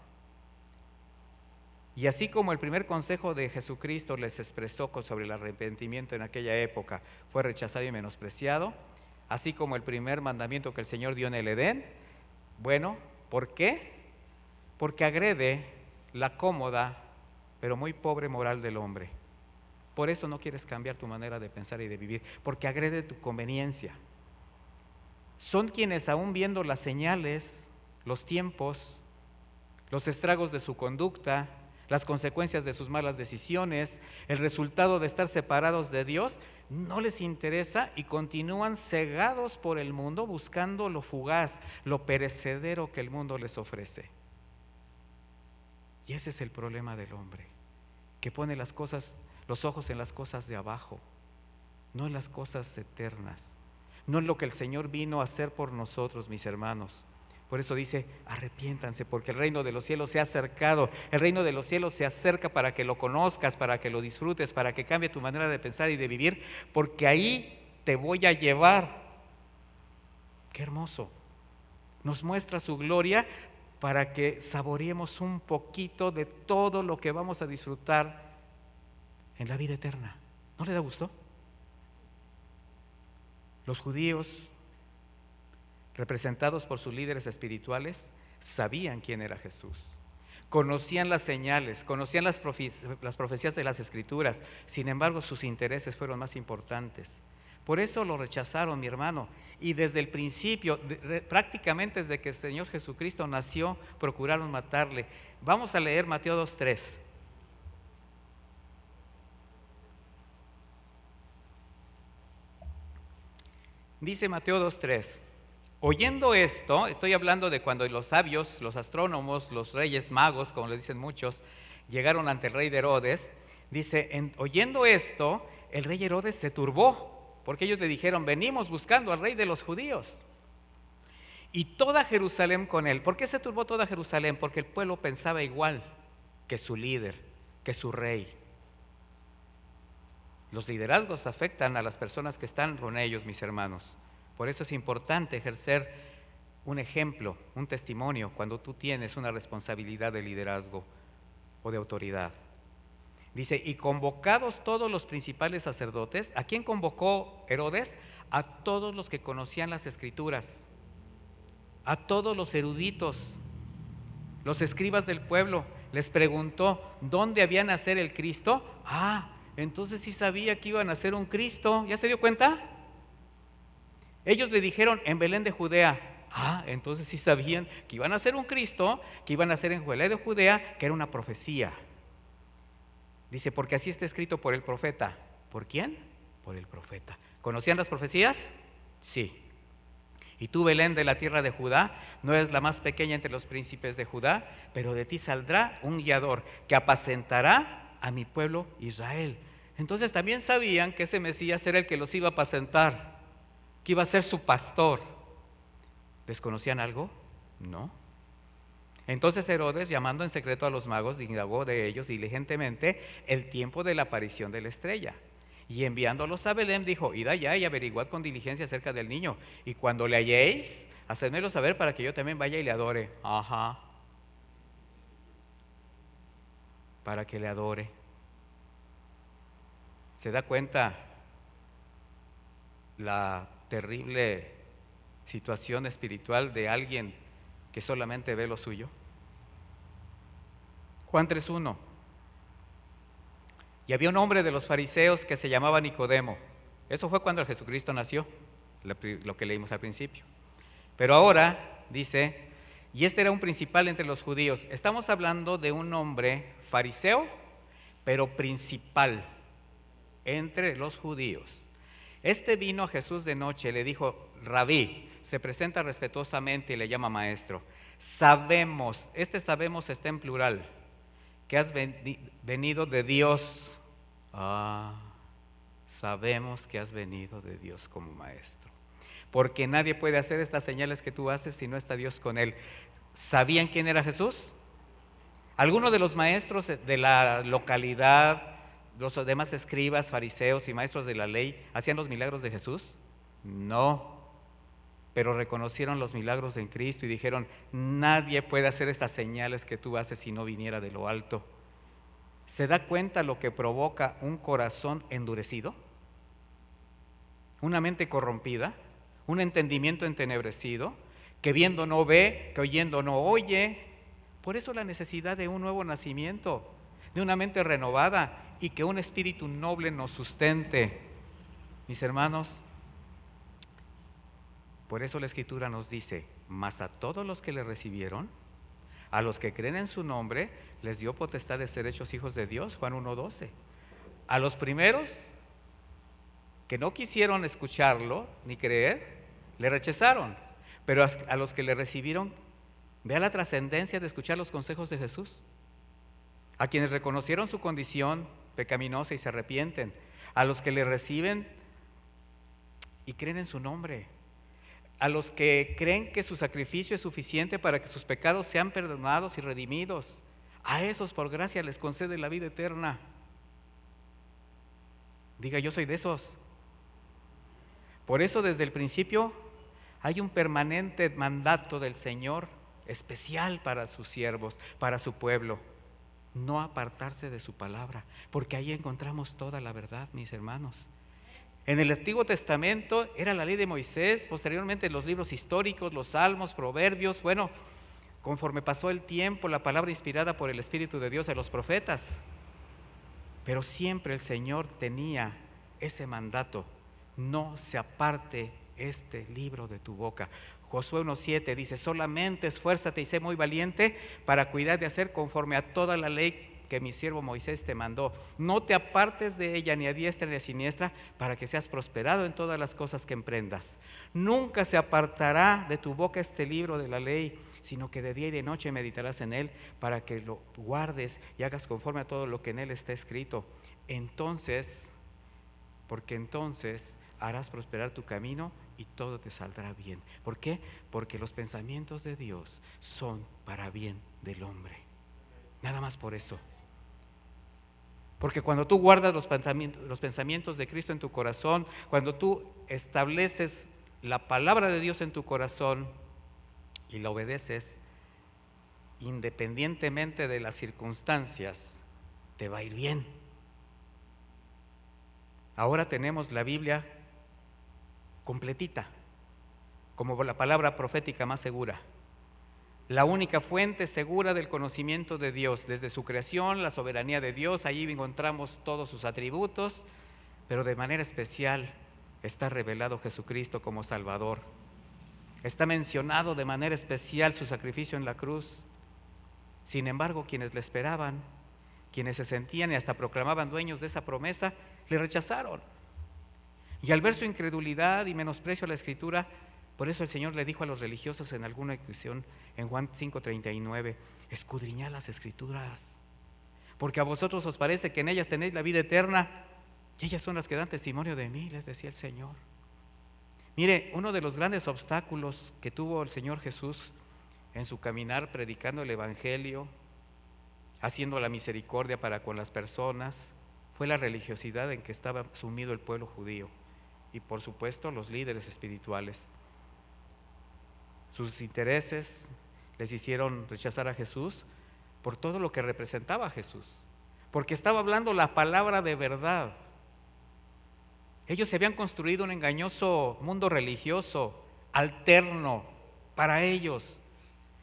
S2: Y así como el primer consejo de Jesucristo les expresó sobre el arrepentimiento en aquella época fue rechazado y menospreciado, así como el primer mandamiento que el Señor dio en el Edén, bueno, ¿por qué? Porque agrede la cómoda, pero muy pobre moral del hombre. Por eso no quieres cambiar tu manera de pensar y de vivir, porque agrede tu conveniencia. Son quienes, aún viendo las señales, los tiempos, los estragos de su conducta, las consecuencias de sus malas decisiones, el resultado de estar separados de Dios, no les interesa y continúan cegados por el mundo buscando lo fugaz, lo perecedero que el mundo les ofrece. Y ese es el problema del hombre, que pone las cosas, los ojos en las cosas de abajo, no en las cosas eternas, no en lo que el Señor vino a hacer por nosotros, mis hermanos. Por eso dice, arrepiéntanse, porque el reino de los cielos se ha acercado. El reino de los cielos se acerca para que lo conozcas, para que lo disfrutes, para que cambie tu manera de pensar y de vivir, porque ahí te voy a llevar. Qué hermoso. Nos muestra su gloria para que saboreemos un poquito de todo lo que vamos a disfrutar en la vida eterna. ¿No le da gusto? Los judíos, representados por sus líderes espirituales, sabían quién era Jesús, conocían las señales, conocían las profecías de las Escrituras. Sin embargo, sus intereses fueron más importantes. Por eso lo rechazaron, mi hermano. Y desde el principio, prácticamente desde que el Señor Jesucristo nació, procuraron matarle. Vamos a leer Mateo 2:3. Dice Mateo 2:3. Oyendo esto, estoy hablando de cuando los sabios, los astrónomos, los reyes magos, como les dicen muchos, llegaron ante el rey de Herodes. Dice, oyendo esto, el rey Herodes se turbó, porque ellos le dijeron, venimos buscando al rey de los judíos. Y toda Jerusalén con él. ¿Por qué se turbó toda Jerusalén? Porque el pueblo pensaba igual que su líder, que su rey. Los liderazgos afectan a las personas que están con ellos, mis hermanos. Por eso es importante ejercer un ejemplo, un testimonio, cuando tú tienes una responsabilidad de liderazgo o de autoridad. Dice, y convocados todos los principales sacerdotes, ¿a quién convocó Herodes? A todos los que conocían las Escrituras, a todos los eruditos, los escribas del pueblo. Les preguntó, ¿dónde había nacer el Cristo? Entonces sí sabía que iba a nacer un Cristo. ¿Ya se dio cuenta? Ellos le dijeron, en Belén de Judea. Entonces sí sabían que iban a nacer un Cristo, que iban a nacer en Belén de Judea, que era una profecía. Dice, porque así está escrito por el profeta. ¿Por quién? Por el profeta. ¿Conocían las profecías? Sí. Y tú, Belén, de la tierra de Judá, no eres la más pequeña entre los príncipes de Judá, pero de ti saldrá un guiador que apacentará a mi pueblo Israel. Entonces también sabían que ese Mesías era el que los iba a apacentar, que iba a ser su pastor. ¿Desconocían algo? No. Entonces Herodes, llamando en secreto a los magos, indagó de ellos diligentemente el tiempo de la aparición de la estrella. Y enviándolos a Belén, dijo, id allá y averiguad con diligencia acerca del niño. Y cuando le halléis, hacedmelo saber para que yo también vaya y le adore. Para que le adore. ¿Se da cuenta la terrible situación espiritual de alguien que solamente ve lo suyo? Juan 3:1. Y había un hombre de los fariseos que se llamaba Nicodemo. Eso fue cuando Jesucristo nació, lo que leímos al principio. Pero ahora dice, y este era un principal entre los judíos. Estamos hablando de un hombre fariseo, pero principal entre los judíos. Este vino a Jesús de noche, le dijo, Rabí, se presenta respetuosamente y le llama maestro. Sabemos, sabemos está en plural, que has venido de Dios. Sabemos que has venido de Dios como maestro, porque nadie puede hacer estas señales que tú haces si no está Dios con él. ¿Sabían quién era Jesús? Algunos de los maestros de la localidad, los demás escribas, fariseos y maestros de la ley, ¿hacían los milagros de Jesús? No, pero reconocieron los milagros en Cristo y dijeron, nadie puede hacer estas señales que tú haces si no viniera de lo alto. ¿Se da cuenta lo que provoca un corazón endurecido? Una mente corrompida, un entendimiento entenebrecido, que viendo no ve, que oyendo no oye. Por eso la necesidad de un nuevo nacimiento, de una mente renovada y que un espíritu noble nos sustente. Mis hermanos, por eso la Escritura nos dice, mas a todos los que le recibieron, a los que creen en su nombre, les dio potestad de ser hechos hijos de Dios, Juan 1:12. A los primeros que no quisieron escucharlo ni creer, le rechazaron. Pero a los que le recibieron, vea la trascendencia de escuchar los consejos de Jesús. A quienes reconocieron su condición pecaminosa y se arrepienten. A los que le reciben y creen en su nombre. A los que creen que su sacrificio es suficiente para que sus pecados sean perdonados y redimidos. A esos por gracia les concede la vida eterna. Diga, yo soy de esos. Por eso desde el principio hay un permanente mandato del Señor especial para sus siervos, para su pueblo. No apartarse de su palabra, porque ahí encontramos toda la verdad, mis hermanos. En el Antiguo Testamento era la ley de Moisés, posteriormente los libros históricos, los salmos, proverbios. Bueno, conforme pasó el tiempo, la palabra inspirada por el Espíritu de Dios a los profetas. Pero siempre el Señor tenía ese mandato no se aparte este libro de tu boca. Josué 1:7 dice, solamente esfuérzate y sé muy valiente para cuidar de hacer conforme a toda la ley que mi siervo Moisés te mandó. No te apartes de ella ni a diestra ni a siniestra, para que seas prosperado en todas las cosas que emprendas. Nunca se apartará de tu boca este libro de la ley, sino que de día y de noche meditarás en él, para que lo guardes y hagas conforme a todo lo que en él está escrito. Porque entonces harás prosperar tu camino y todo te saldrá bien. ¿Por qué? Porque los pensamientos de Dios son para bien del hombre. Nada más por eso. Porque cuando tú guardas los pensamientos de Cristo en tu corazón, cuando tú estableces la palabra de Dios en tu corazón y la obedeces, independientemente de las circunstancias, te va a ir bien. Ahora tenemos la Biblia completita, como la palabra profética más segura. La única fuente segura del conocimiento de Dios, desde su creación, la soberanía de Dios, allí encontramos todos sus atributos, pero de manera especial está revelado Jesucristo como Salvador. Está mencionado de manera especial su sacrificio en la cruz. Sin embargo, quienes le esperaban, quienes se sentían y hasta proclamaban dueños de esa promesa, le rechazaron. Y al ver su incredulidad y menosprecio a la Escritura, por eso el Señor le dijo a los religiosos en alguna ocasión, en Juan 5:39, escudriñad las Escrituras, porque a vosotros os parece que en ellas tenéis la vida eterna, y ellas son las que dan testimonio de mí, les decía el Señor. Mire, uno de los grandes obstáculos que tuvo el Señor Jesús en su caminar predicando el Evangelio, haciendo la misericordia para con las personas, fue la religiosidad en que estaba sumido el pueblo judío y por supuesto los líderes espirituales. Sus intereses les hicieron rechazar a Jesús por todo lo que representaba a Jesús, porque estaba hablando la palabra de verdad. Ellos se habían construido un engañoso mundo religioso, alterno para ellos,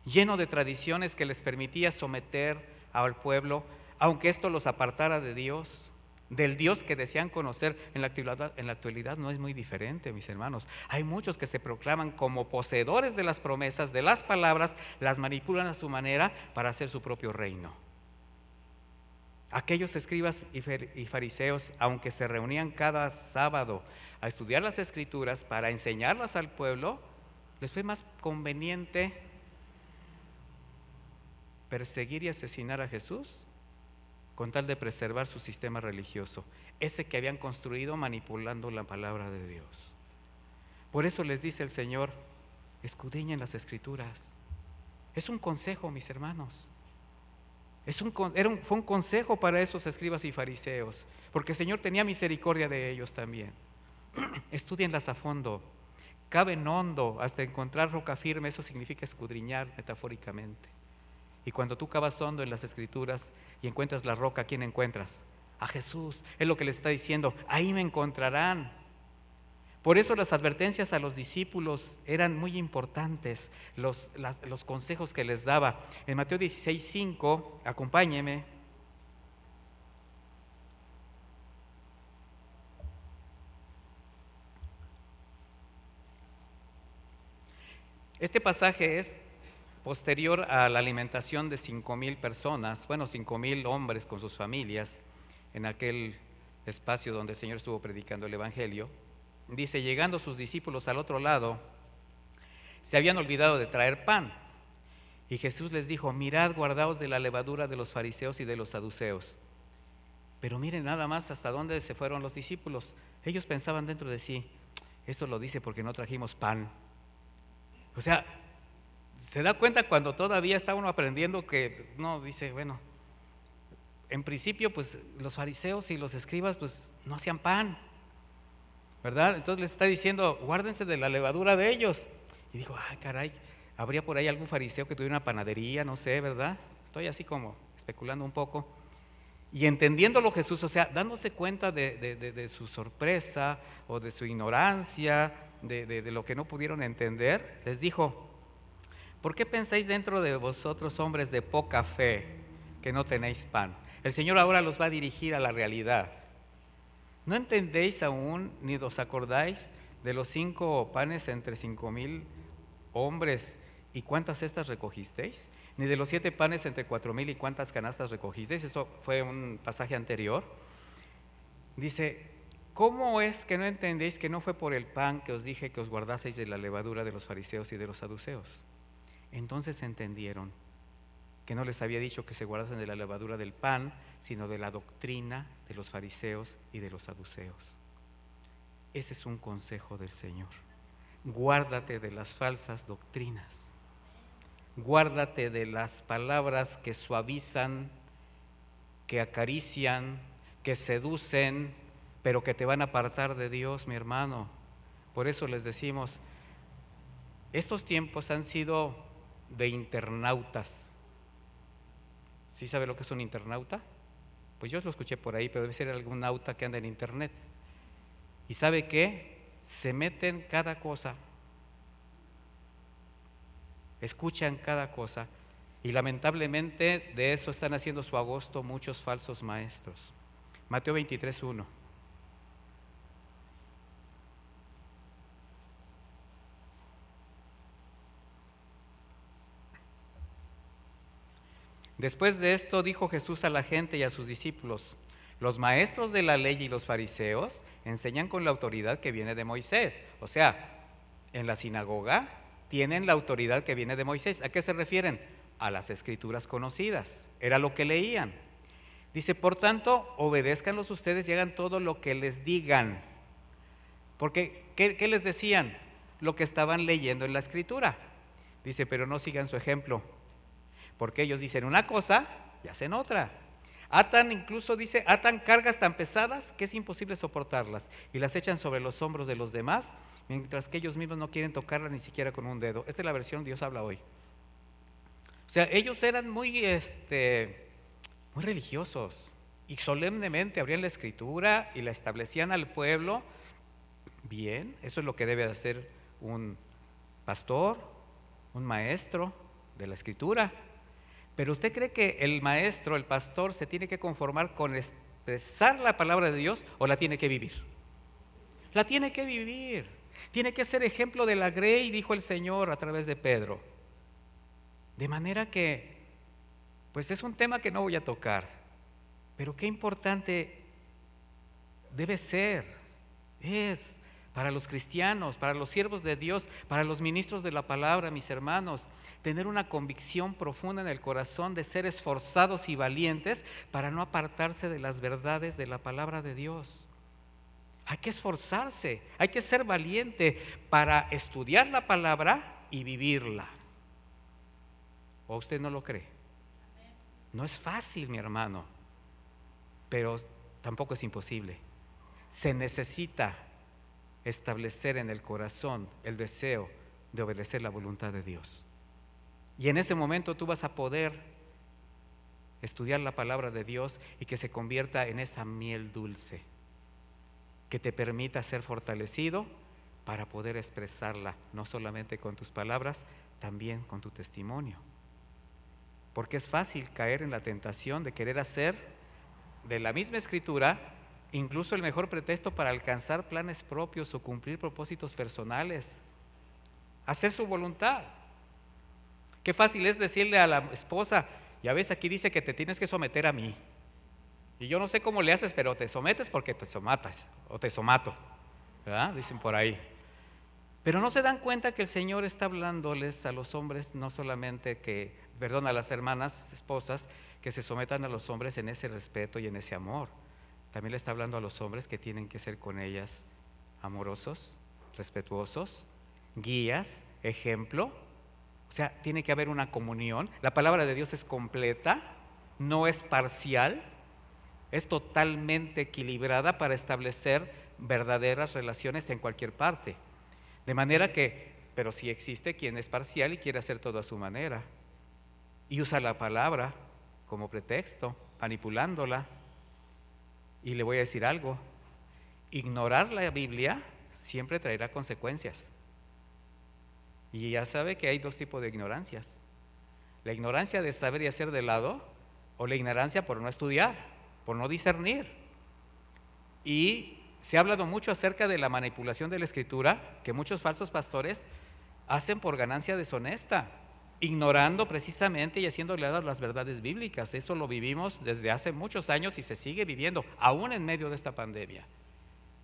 S2: lleno de tradiciones que les permitía someter al pueblo, aunque esto los apartara de Dios, del Dios que desean conocer. En la actualidad no es muy diferente, mis hermanos. Hay muchos que se proclaman como poseedores de las promesas, de las palabras, las manipulan a su manera para hacer su propio reino. Aquellos escribas y fariseos, aunque se reunían cada sábado a estudiar las Escrituras para enseñarlas al pueblo, les fue más conveniente perseguir y asesinar a Jesús con tal de preservar su sistema religioso, ese que habían construido manipulando la palabra de Dios. Por eso les dice el Señor, escudriñen las Escrituras. Es un consejo, mis hermanos. Fue un consejo para esos escribas y fariseos, porque el Señor tenía misericordia de ellos también. Estudienlas a fondo, caben hondo hasta encontrar roca firme. Eso significa escudriñar metafóricamente. Y cuando tú cavas hondo en las Escrituras y encuentras la roca, ¿a quién encuentras? A Jesús. Es lo que le está diciendo, ahí me encontrarán. Por eso las advertencias a los discípulos eran muy importantes, los consejos que les daba. En Mateo 16:5, acompáñeme. Este pasaje es posterior a la alimentación de 5,000 personas, 5,000 hombres con sus familias, en aquel espacio donde el Señor estuvo predicando el Evangelio. Dice, llegando sus discípulos al otro lado, se habían olvidado de traer pan. Y Jesús les dijo, mirad, guardaos de la levadura de los fariseos y de los saduceos. Pero miren nada más hasta dónde se fueron los discípulos. Ellos pensaban dentro de sí, esto lo dice porque no trajimos pan. O sea, se da cuenta cuando todavía está uno aprendiendo que, no, dice, bueno, en principio pues los fariseos y los escribas pues no hacían pan, ¿verdad? Entonces les está diciendo, guárdense de la levadura de ellos. Y dijo, ay caray, ¿habría por ahí algún fariseo que tuviera una panadería? No sé, ¿verdad? Estoy así como especulando un poco. Y entendiéndolo Jesús, o sea, dándose cuenta de su sorpresa o de su ignorancia, de lo que no pudieron entender, les dijo, ¿por qué pensáis dentro de vosotros, hombres de poca fe, que no tenéis pan? El Señor ahora los va a dirigir a la realidad. ¿No entendéis aún, ni os acordáis de los 5 panes entre 5,000 hombres y cuántas cestas recogisteis? Ni de los 7 panes entre 4,000 y cuántas canastas recogisteis. Eso fue un pasaje anterior. Dice, ¿cómo es que no entendéis que no fue por el pan que os dije que os guardaseis de la levadura de los fariseos y de los saduceos? Entonces entendieron que no les había dicho que se guardasen de la levadura del pan, sino de la doctrina de los fariseos y de los saduceos. Ese es un consejo del Señor. Guárdate de las falsas doctrinas. Guárdate de las palabras que suavizan, que acarician, que seducen, pero que te van a apartar de Dios, mi hermano. Por eso les decimos, estos tiempos han sido de internautas. ¿Sí sabe lo que es un internauta? Pues yo lo escuché por ahí, pero debe ser algún nauta que anda en internet. ¿Y sabe qué? Se meten cada cosa, escuchan cada cosa, y lamentablemente de eso están haciendo su agosto muchos falsos maestros. Mateo 23:1. Después de esto dijo Jesús a la gente y a sus discípulos, los maestros de la ley y los fariseos enseñan con la autoridad que viene de Moisés. O sea, en la sinagoga tienen la autoridad que viene de Moisés. ¿A qué se refieren? A las escrituras conocidas. Era lo que leían. Dice, por tanto, obedézcanlos ustedes y hagan todo lo que les digan. Porque, ¿qué les decían? Lo que estaban leyendo en la escritura. Dice, pero no sigan su ejemplo. Porque ellos dicen una cosa y hacen otra. Incluso dice, atan cargas tan pesadas que es imposible soportarlas y las echan sobre los hombros de los demás, mientras que ellos mismos no quieren tocarlas ni siquiera con un dedo. Esta es la versión Dios habla hoy. O sea, ellos eran muy religiosos y solemnemente abrían la escritura y la establecían al pueblo. Bien, eso es lo que debe hacer un pastor, un maestro de la escritura. Pero ¿usted cree que el maestro, el pastor, se tiene que conformar con expresar la palabra de Dios o la tiene que vivir? La tiene que vivir. Tiene que ser ejemplo de la grey, dijo el Señor a través de Pedro. De manera que, pues es un tema que no voy a tocar, pero qué importante debe ser, es para los cristianos, para los siervos de Dios, para los ministros de la palabra, mis hermanos, tener una convicción profunda en el corazón de ser esforzados y valientes para no apartarse de las verdades de la palabra de Dios. Hay que esforzarse, hay que ser valiente para estudiar la palabra y vivirla. ¿O usted no lo cree? No es fácil, mi hermano, pero tampoco es imposible. Se necesita establecer en el corazón el deseo de obedecer la voluntad de Dios. Y en ese momento tú vas a poder estudiar la palabra de Dios y que se convierta en esa miel dulce que te permita ser fortalecido para poder expresarla, no solamente con tus palabras, también con tu testimonio. Porque es fácil caer en la tentación de querer hacer de la misma escritura incluso el mejor pretexto para alcanzar planes propios o cumplir propósitos personales, hacer su voluntad. Qué fácil es decirle a la esposa, ya ves, aquí dice que te tienes que someter a mí. Y yo no sé cómo le haces, pero te sometes porque te somatas, o te somato, ¿verdad? Dicen por ahí. Pero no se dan cuenta que el Señor está hablándoles a los hombres, no solamente a las hermanas, esposas, que se sometan a los hombres en ese respeto y en ese amor. También le está hablando a los hombres que tienen que ser con ellas amorosos, respetuosos, guías, ejemplo. O sea, tiene que haber una comunión. La palabra de Dios es completa, no es parcial, es totalmente equilibrada para establecer verdaderas relaciones en cualquier parte. De manera que, pero sí existe quien es parcial y quiere hacer todo a su manera y usa la palabra como pretexto, manipulándola. Y le voy a decir algo, ignorar la Biblia siempre traerá consecuencias. Y ya sabe que hay dos tipos de ignorancias. La ignorancia de saber y hacer de lado, o la ignorancia por no estudiar, por no discernir. Y se ha hablado mucho acerca de la manipulación de la Escritura, que muchos falsos pastores hacen por ganancia deshonesta, ignorando precisamente y haciendo oleadas las verdades bíblicas. Eso lo vivimos desde hace muchos años y se sigue viviendo, aún en medio de esta pandemia.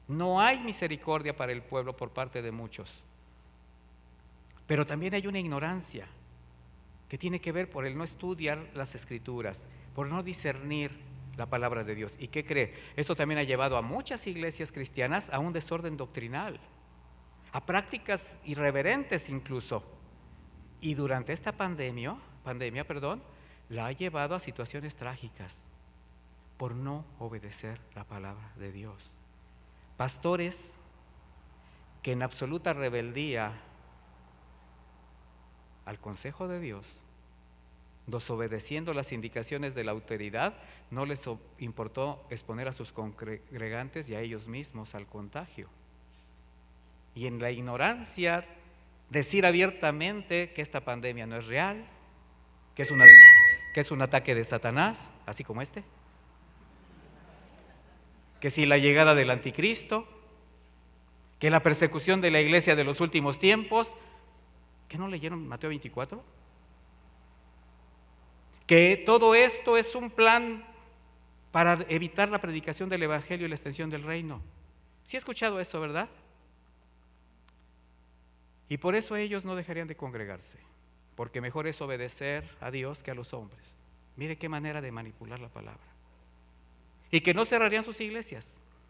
S2: No hay misericordia para el pueblo por parte de muchos. Pero también hay una ignorancia que tiene que ver por el no estudiar las Escrituras, por no discernir la palabra de Dios. ¿Y qué cree? Esto también ha llevado a muchas iglesias cristianas a un desorden doctrinal, a prácticas irreverentes incluso. Y durante esta pandemia, la ha llevado a situaciones trágicas por no obedecer la palabra de Dios. Pastores que en absoluta rebeldía al consejo de Dios, desobedeciendo las indicaciones de la autoridad, no les importó exponer a sus congregantes y a ellos mismos al contagio. Y en la ignorancia, decir abiertamente que esta pandemia no es real, que es un ataque de Satanás, así como este, que si la llegada del anticristo, que la persecución de la iglesia de los últimos tiempos. ¿Qué no leyeron Mateo 24? Que todo esto es un plan para evitar la predicación del evangelio y la extensión del reino. ¿Sí he escuchado eso, verdad? Y por eso ellos no dejarían de congregarse, porque mejor es obedecer a Dios que a los hombres. Mire qué manera de manipular la palabra. Y que no cerrarían sus iglesias,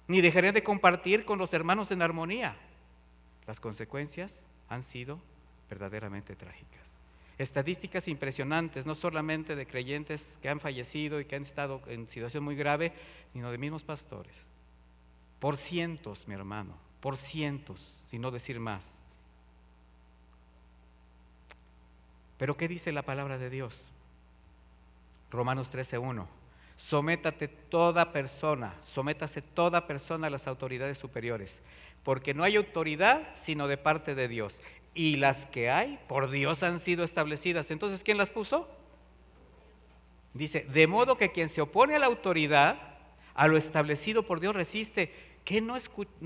S2: ni dejarían de compartir con los hermanos en armonía. Las consecuencias han sido verdaderamente trágicas. Estadísticas impresionantes, no solamente de creyentes que han fallecido y que han estado en situación muy grave, sino de mismos pastores. Por cientos, mi hermano, por cientos, si no decir más. Pero ¿qué dice la palabra de Dios? Romanos 13:1. Sométase toda persona a las autoridades superiores, porque no hay autoridad sino de parte de Dios, y las que hay por Dios han sido establecidas. Entonces, ¿quién las puso? Dice, de modo que quien se opone a la autoridad, a lo establecido por Dios resiste. ¿Qué no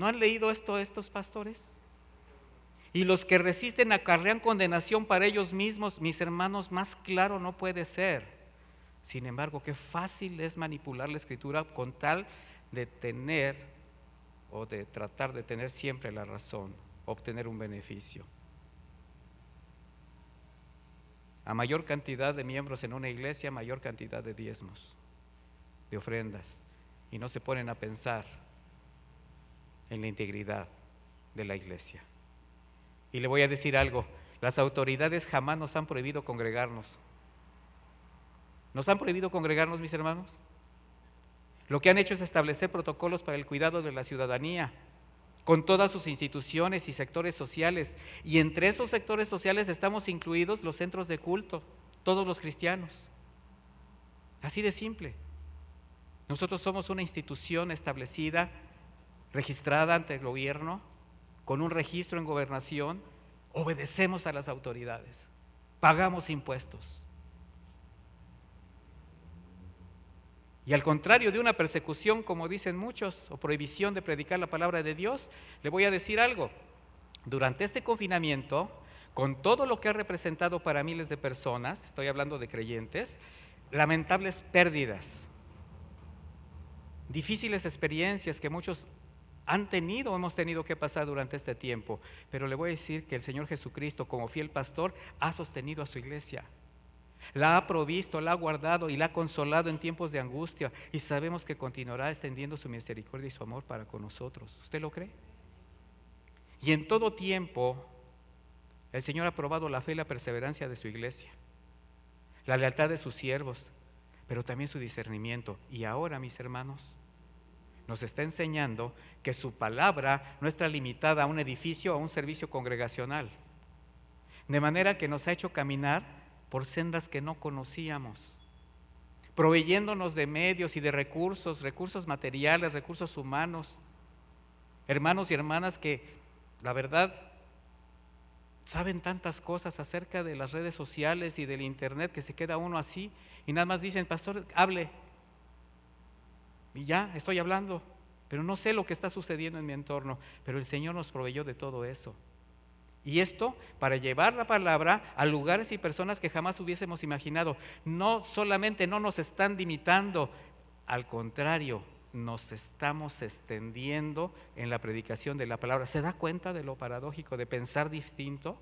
S2: han leído esto estos pastores? Y los que resisten acarrean condenación para ellos mismos. Mis hermanos, más claro no puede ser. Sin embargo, qué fácil es manipular la Escritura con tal de tener o de tratar de tener siempre la razón, obtener un beneficio. A mayor cantidad de miembros en una iglesia, mayor cantidad de diezmos, de ofrendas, y no se ponen a pensar en la integridad de la iglesia. Y le voy a decir algo, las autoridades jamás nos han prohibido congregarnos. ¿Nos han prohibido congregarnos, mis hermanos? Lo que han hecho es establecer protocolos para el cuidado de la ciudadanía, con todas sus instituciones y sectores sociales, y entre esos sectores sociales estamos incluidos los centros de culto, todos los cristianos. Así de simple. Nosotros somos una institución establecida, registrada ante el gobierno, con un registro en gobernación, obedecemos a las autoridades, pagamos impuestos. Y al contrario de una persecución, como dicen muchos, o prohibición de predicar la palabra de Dios, le voy a decir algo. Durante este confinamiento, con todo lo que ha representado para miles de personas, estoy hablando de creyentes, lamentables pérdidas, difíciles experiencias que muchos han tenido o hemos tenido que pasar durante este tiempo, pero le voy a decir que el Señor Jesucristo, como fiel pastor, ha sostenido a su iglesia. La ha provisto, la ha guardado y la ha consolado en tiempos de angustia, y sabemos que continuará extendiendo su misericordia y su amor para con nosotros. ¿Usted lo cree? Y en todo tiempo el Señor ha probado la fe y la perseverancia de su iglesia, la lealtad de sus siervos, pero también su discernimiento. Y ahora, mis hermanos, nos está enseñando que su palabra no está limitada a un edificio o a un servicio congregacional, de manera que nos ha hecho caminar por sendas que no conocíamos, proveyéndonos de medios y de recursos materiales, recursos humanos, hermanos y hermanas que, la verdad, saben tantas cosas acerca de las redes sociales y del internet que se queda uno así y nada más dicen, pastor, hable, y ya, estoy hablando, pero no sé lo que está sucediendo en mi entorno, pero el Señor nos proveyó de todo eso. Y esto para llevar la palabra a lugares y personas que jamás hubiésemos imaginado. No solamente no nos están limitando, al contrario, nos estamos extendiendo en la predicación de la palabra. ¿Se da cuenta de lo paradójico de pensar distinto?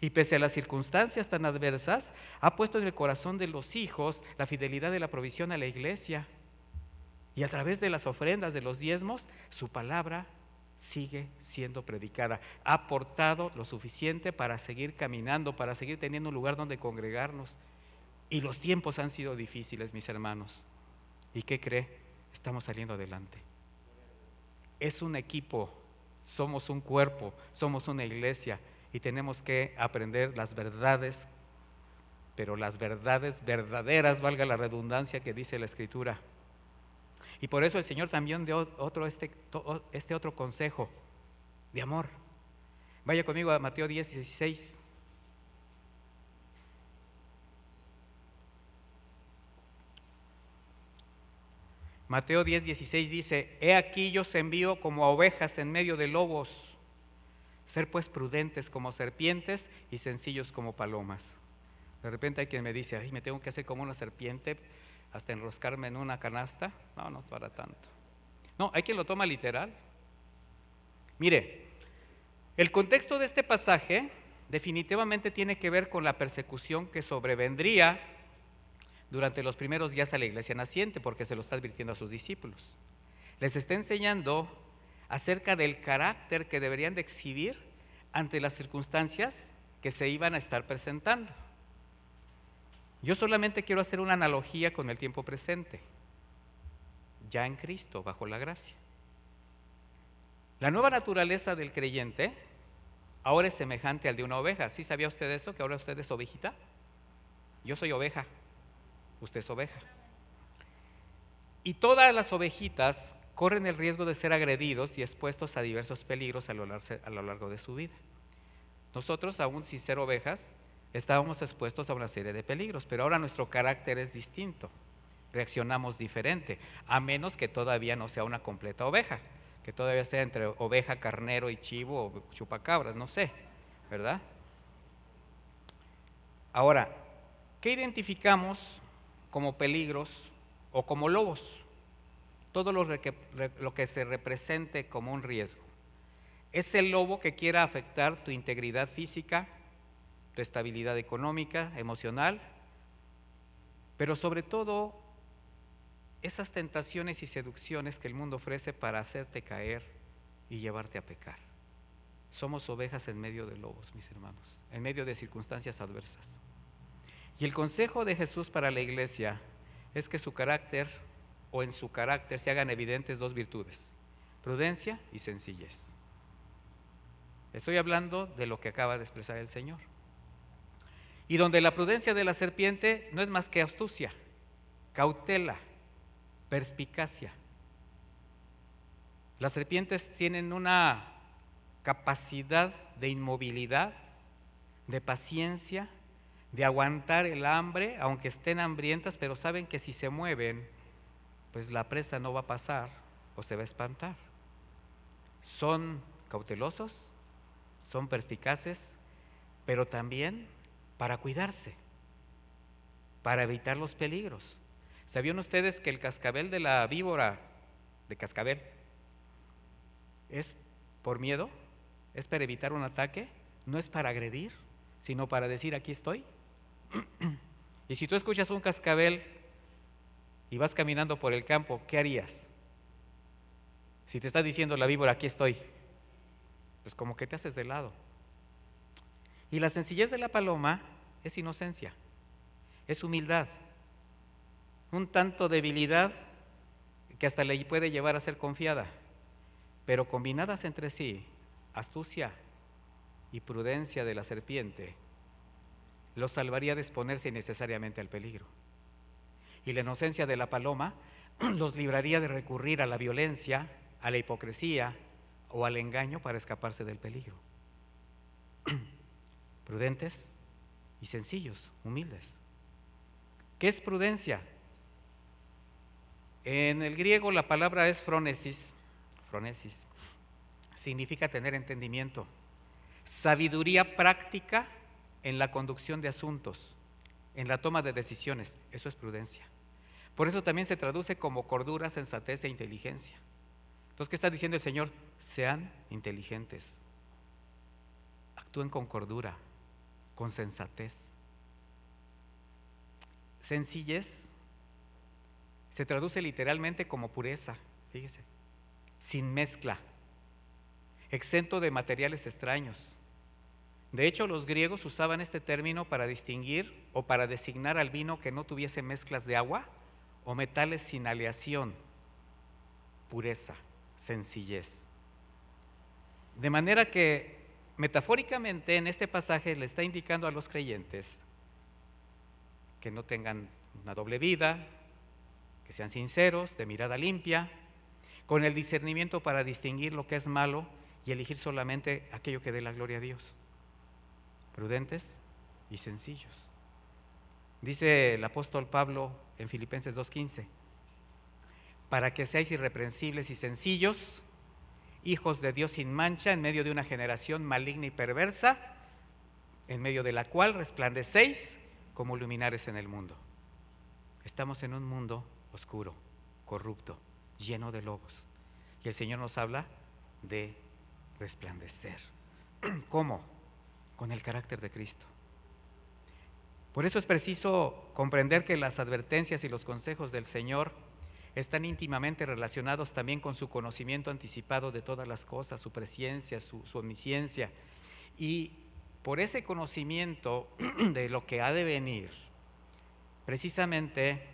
S2: Y pese a las circunstancias tan adversas, ha puesto en el corazón de los hijos la fidelidad de la provisión a la iglesia. Y a través de las ofrendas, de los diezmos, su palabra sigue siendo predicada. Ha aportado lo suficiente para seguir caminando, para seguir teniendo un lugar donde congregarnos. Y los tiempos han sido difíciles, mis hermanos. ¿Y qué cree? Estamos saliendo adelante. Es un equipo, somos un cuerpo, somos una iglesia y tenemos que aprender las verdades, pero las verdades verdaderas, valga la redundancia que dice la Escritura. Y por eso el Señor también dio este otro consejo de amor. Vaya conmigo a Mateo 10:16. Mateo 10:16 dice: He aquí yo os envío como a ovejas en medio de lobos. Ser pues prudentes como serpientes y sencillos como palomas. De repente hay quien me dice: ay, me tengo que hacer como una serpiente hasta enroscarme en una canasta. No, no es para tanto. No, hay quien lo toma literal. Mire, el contexto de este pasaje definitivamente tiene que ver con la persecución que sobrevendría durante los primeros días a la iglesia naciente, porque se lo está advirtiendo a sus discípulos. Les está enseñando acerca del carácter que deberían de exhibir ante las circunstancias que se iban a estar presentando. Yo solamente quiero hacer una analogía con el tiempo presente, ya en Cristo, bajo la gracia. La nueva naturaleza del creyente ahora es semejante al de una oveja. ¿Sí sabía usted eso? Que ahora usted es ovejita. Yo soy oveja, usted es oveja. Y todas las ovejitas corren el riesgo de ser agredidos y expuestos a diversos peligros a lo largo de su vida. Nosotros, aún sin ser ovejas, estábamos expuestos a una serie de peligros, pero ahora nuestro carácter es distinto, reaccionamos diferente, a menos que todavía no sea una completa oveja, que todavía sea entre oveja, carnero y chivo o chupacabras, no sé, ¿verdad? Ahora, ¿qué identificamos como peligros o como lobos? Todo lo que se represente como un riesgo. Es el lobo que quiera afectar tu integridad física, tu estabilidad económica, emocional, pero sobre todo esas tentaciones y seducciones que el mundo ofrece para hacerte caer y llevarte a pecar. Somos ovejas en medio de lobos, mis hermanos, en medio de circunstancias adversas. Y el consejo de Jesús para la iglesia es que su carácter o en su carácter se hagan evidentes dos virtudes: prudencia y sencillez. Estoy hablando de lo que acaba de expresar el Señor. Y donde la prudencia de la serpiente no es más que astucia, cautela, perspicacia. Las serpientes tienen una capacidad de inmovilidad, de paciencia, de aguantar el hambre, aunque estén hambrientas, pero saben que si se mueven, pues la presa no va a pasar o se va a espantar. Son cautelosos, son perspicaces, pero también para cuidarse, para evitar los peligros. ¿Sabían ustedes que el cascabel de la víbora de cascabel es por miedo? ¿Es para evitar un ataque? No es para agredir, sino para decir: aquí estoy. Y si tú escuchas un cascabel y vas caminando por el campo, ¿qué harías? Si te está diciendo la víbora: aquí estoy, pues como que te haces de lado. Y la sencillez de la paloma es inocencia, es humildad, un tanto debilidad que hasta le puede llevar a ser confiada, pero combinadas entre sí, astucia y prudencia de la serpiente los salvaría de exponerse innecesariamente al peligro. Y la inocencia de la paloma los libraría de recurrir a la violencia, a la hipocresía o al engaño para escaparse del peligro. Prudentes y sencillos, humildes. ¿Qué es prudencia? En el griego la palabra es phronesis, significa tener entendimiento, sabiduría práctica en la conducción de asuntos, en la toma de decisiones. Eso es prudencia. Por eso también se traduce como cordura, sensatez e inteligencia. Entonces, ¿qué está diciendo el Señor? Sean inteligentes, actúen con cordura, con sensatez. Sencillez se traduce literalmente como pureza, fíjese, sin mezcla, exento de materiales extraños. De hecho, los griegos usaban este término para distinguir o para designar al vino que no tuviese mezclas de agua o metales sin aleación. Pureza, sencillez. De manera que, metafóricamente, en este pasaje le está indicando a los creyentes que no tengan una doble vida, que sean sinceros, de mirada limpia, con el discernimiento para distinguir lo que es malo y elegir solamente aquello que dé la gloria a Dios. Prudentes y sencillos. Dice el apóstol Pablo en Filipenses 2:15, para que seáis irreprensibles y sencillos, hijos de Dios sin mancha, en medio de una generación maligna y perversa, en medio de la cual resplandecéis como luminares en el mundo. Estamos en un mundo oscuro, corrupto, lleno de lobos. Y el Señor nos habla de resplandecer. ¿Cómo? Con el carácter de Cristo. Por eso es preciso comprender que las advertencias y los consejos del Señor están íntimamente relacionados también con su conocimiento anticipado de todas las cosas, su presciencia, su omnisciencia. Y por ese conocimiento de lo que ha de venir, precisamente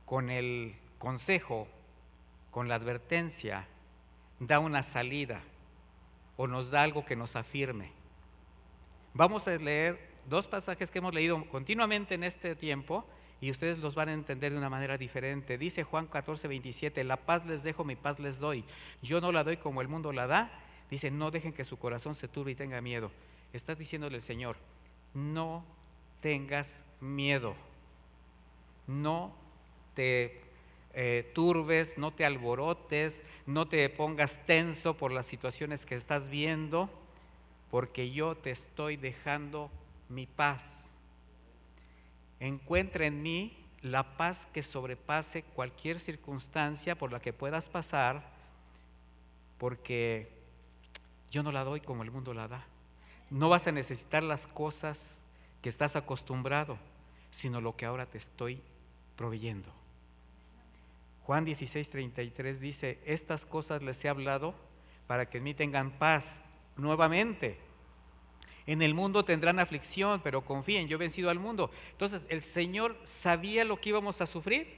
S2: con el consejo, con la advertencia, da una salida o nos da algo que nos afirme. Vamos a leer dos pasajes que hemos leído continuamente en este tiempo y ustedes los van a entender de una manera diferente. Dice Juan 14:27, la paz les dejo, mi paz les doy. Yo no la doy como el mundo la da. Dice, no dejen que su corazón se turbe y tenga miedo. Está diciéndole el Señor, no tengas miedo, no te turbes, no te alborotes, no te pongas tenso por las situaciones que estás viendo, porque yo te estoy dejando mi paz. Encuentra en mí la paz que sobrepase cualquier circunstancia por la que puedas pasar, porque yo no la doy como el mundo la da. No vas a necesitar las cosas que estás acostumbrado, sino lo que ahora te estoy proveyendo. Juan 16:33 dice, estas cosas les he hablado para que en mí tengan paz. Nuevamente, en el mundo tendrán aflicción, pero confíen, yo he vencido al mundo. Entonces, ¿el Señor sabía lo que íbamos a sufrir?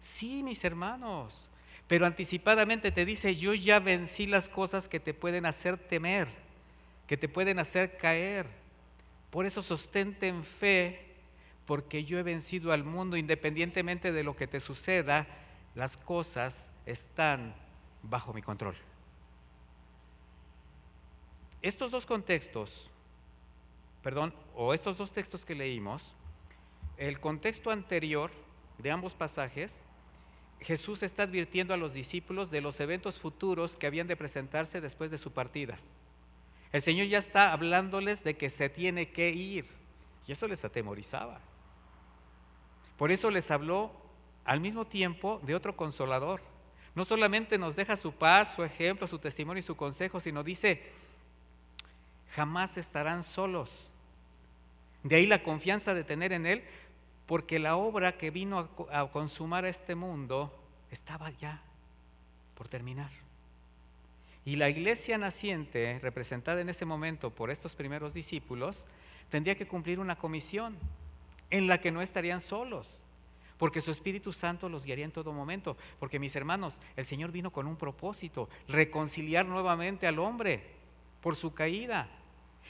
S2: Sí, mis hermanos, pero anticipadamente te dice, yo ya vencí las cosas que te pueden hacer temer, que te pueden hacer caer. Por eso sostente en fe, porque yo he vencido al mundo. Independientemente de lo que te suceda, las cosas están bajo mi control. Estos dos contextos, estos dos textos que leímos, el contexto anterior de ambos pasajes, Jesús está advirtiendo a los discípulos de los eventos futuros que habían de presentarse después de su partida. El Señor ya está hablándoles de que se tiene que ir, y eso les atemorizaba. Por eso les habló al mismo tiempo de otro consolador. No solamente nos deja su paz, su ejemplo, su testimonio y su consejo, sino dice, jamás estarán solos. De ahí la confianza de tener en Él, porque la obra que vino a consumar a este mundo estaba ya por terminar. Y la iglesia naciente, representada en ese momento por estos primeros discípulos, tendría que cumplir una comisión en la que no estarían solos, porque su Espíritu Santo los guiaría en todo momento. Porque, mis hermanos, el Señor vino con un propósito, reconciliar nuevamente al hombre por su caída,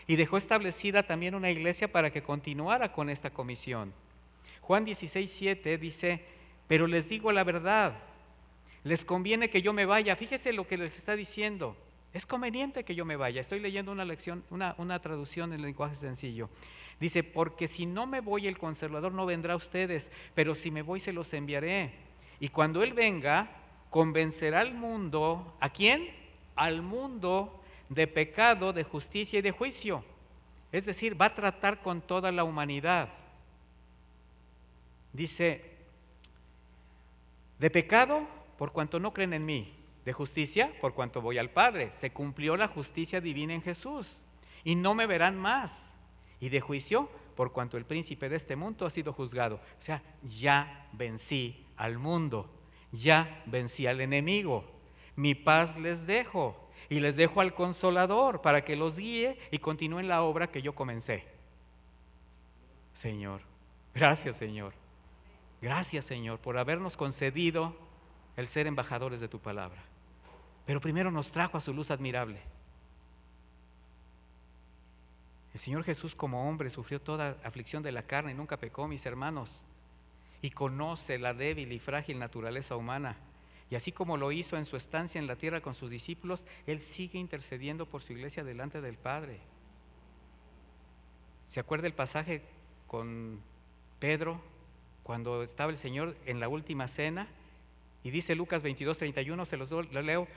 S2: y dejó establecida también una iglesia para que continuara con esta comisión. Juan 16:7 dice, pero les digo la verdad, les conviene que yo me vaya. Fíjese lo que les está diciendo, es conveniente que yo me vaya. Estoy leyendo una traducción en lenguaje sencillo. Dice, porque si no me voy, el Consolador no vendrá a ustedes, pero si me voy se los enviaré. Y cuando Él venga, convencerá al mundo, ¿a quién? Al mundo de pecado, de justicia y de juicio. Es decir, va a tratar con toda la humanidad. Dice, de pecado, por cuanto no creen en mí; de justicia, por cuanto voy al Padre. Se cumplió la justicia divina en Jesús, y no me verán más. Y de juicio, por cuanto el príncipe de este mundo ha sido juzgado. O sea, ya vencí al mundo, ya vencí al enemigo. Mi paz les dejo, y les dejo al Consolador, para que los guíe y continúen la obra que yo comencé. Señor, gracias, Señor. Gracias, Señor, por habernos concedido el ser embajadores de tu palabra. Pero primero nos trajo a su luz admirable. El Señor Jesús, como hombre, sufrió toda aflicción de la carne y nunca pecó, mis hermanos, y conoce la débil y frágil naturaleza humana. Y así como lo hizo en su estancia en la tierra con sus discípulos, Él sigue intercediendo por su iglesia delante del Padre. ¿Se acuerda el pasaje con Pedro, cuando estaba el Señor en la última cena? Y dice Lucas 22:31, se los leo.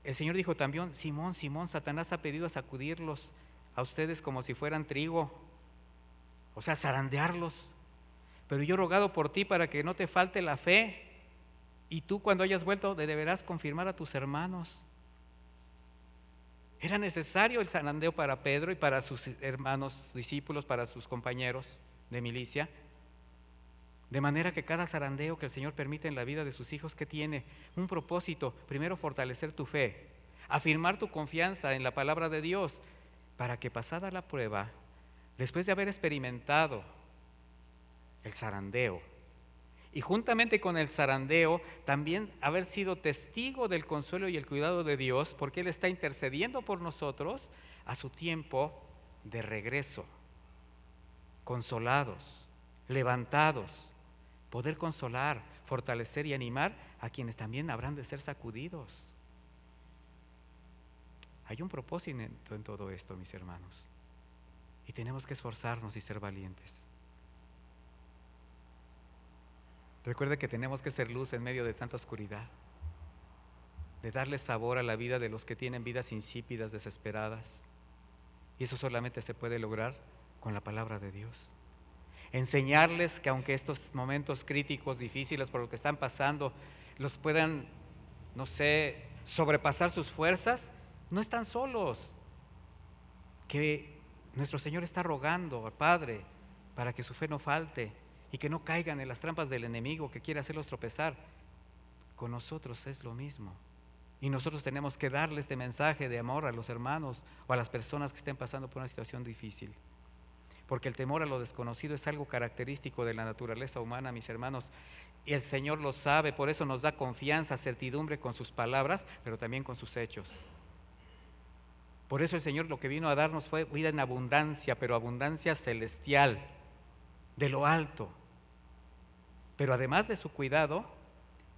S2: El Señor dijo también: Simón, Simón, Satanás ha pedido sacudirlos a ustedes como si fueran trigo, o sea, zarandearlos. Pero yo he rogado por ti para que no te falte la fe, y tú, cuando hayas vuelto, deberás confirmar a tus hermanos. Era necesario el zarandeo para Pedro y para sus hermanos discípulos, para sus compañeros de milicia. De manera que cada zarandeo que el Señor permite en la vida de sus hijos, ¿qué tiene? Un propósito: primero, fortalecer tu fe, afirmar tu confianza en la palabra de Dios, para que pasada la prueba, después de haber experimentado el zarandeo, y juntamente con el zarandeo, también haber sido testigo del consuelo y el cuidado de Dios, porque Él está intercediendo por nosotros a su tiempo de regreso, consolados, levantados, poder consolar, fortalecer y animar a quienes también habrán de ser sacudidos. Hay un propósito en todo esto, mis hermanos, y tenemos que esforzarnos y ser valientes. Recuerde que tenemos que ser luz en medio de tanta oscuridad, de darle sabor a la vida de los que tienen vidas insípidas, desesperadas, y eso solamente se puede lograr con la palabra de Dios. Enseñarles que aunque estos momentos críticos, difíciles por lo que están pasando, los puedan, no sé, sobrepasar sus fuerzas, no están solos, que nuestro Señor está rogando al Padre para que su fe no falte y que no caigan en las trampas del enemigo que quiere hacerlos tropezar. Con nosotros es lo mismo, y nosotros tenemos que darle este mensaje de amor a los hermanos o a las personas que estén pasando por una situación difícil. Porque el temor a lo desconocido es algo característico de la naturaleza humana, mis hermanos, y el Señor lo sabe. Por eso nos da confianza, certidumbre con sus palabras, pero también con sus hechos. Por eso el Señor lo que vino a darnos fue vida en abundancia, pero abundancia celestial, de lo alto. Pero además de su cuidado,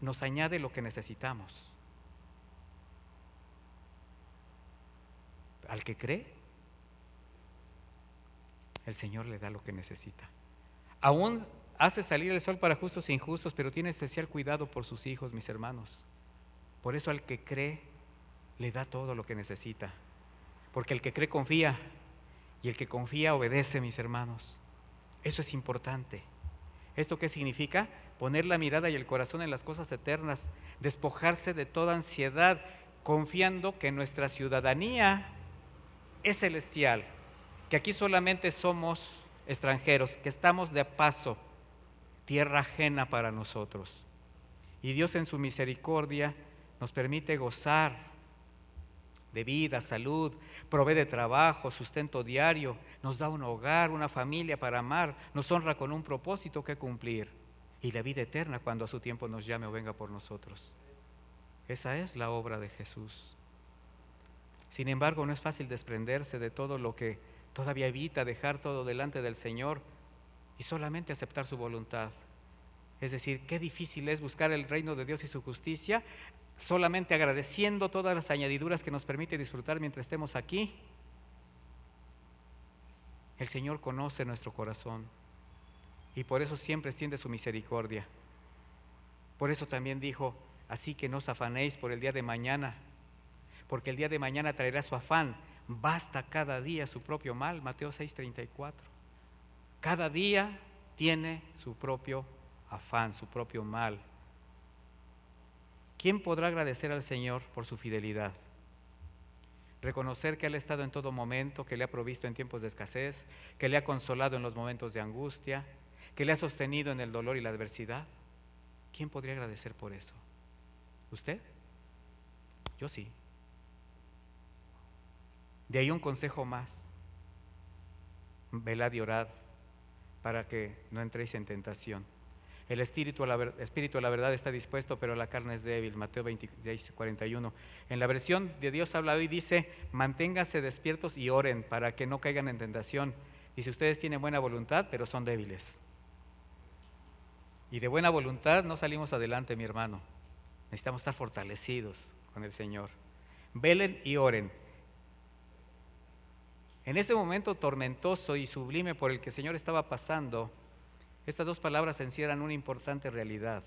S2: nos añade lo que necesitamos. Al que cree, el Señor le da lo que necesita. Aún hace salir el sol para justos e injustos, pero tiene especial cuidado por sus hijos, mis hermanos. Por eso al que cree, le da todo lo que necesita. Porque el que cree confía, y el que confía obedece, mis hermanos. Eso es importante. ¿Esto qué significa? Poner la mirada y el corazón en las cosas eternas, despojarse de toda ansiedad, confiando que nuestra ciudadanía es celestial, que aquí solamente somos extranjeros, que estamos de paso, tierra ajena para nosotros. Y Dios en su misericordia nos permite gozar de vida, salud, provee de trabajo, sustento diario, nos da un hogar, una familia para amar, nos honra con un propósito que cumplir, y la vida eterna cuando a su tiempo nos llame o venga por nosotros. Esa es la obra de Jesús. Sin embargo, no es fácil desprenderse de todo lo que todavía evita, dejar todo delante del Señor y solamente aceptar su voluntad. Es decir, qué difícil es buscar el reino de Dios y su justicia, solamente agradeciendo todas las añadiduras que nos permite disfrutar mientras estemos aquí. El Señor conoce nuestro corazón y por eso siempre extiende su misericordia. Por eso también dijo, así que no os afanéis por el día de mañana, porque el día de mañana traerá su afán. Basta cada día su propio mal, Mateo 6:34. Cada día tiene su propio afán, su propio mal. ¿Quién podrá agradecer al Señor por su fidelidad? Reconocer que Él ha estado en todo momento, que le ha provisto en tiempos de escasez, que le ha consolado en los momentos de angustia, que le ha sostenido en el dolor y la adversidad. ¿Quién podría agradecer por eso? ¿Usted? Yo sí. De ahí un consejo más. Velad y orad para que no entréis en tentación. El espíritu a la verdad está dispuesto, pero la carne es débil. Mateo 26:41. En la versión de Dios habla hoy dice, manténganse despiertos y oren para que no caigan en tentación. Y si ustedes tienen buena voluntad, pero son débiles. Y de buena voluntad no salimos adelante, mi hermano. Necesitamos estar fortalecidos con el Señor. Velen y oren. En ese momento tormentoso y sublime por el que el Señor estaba pasando, estas dos palabras encierran una importante realidad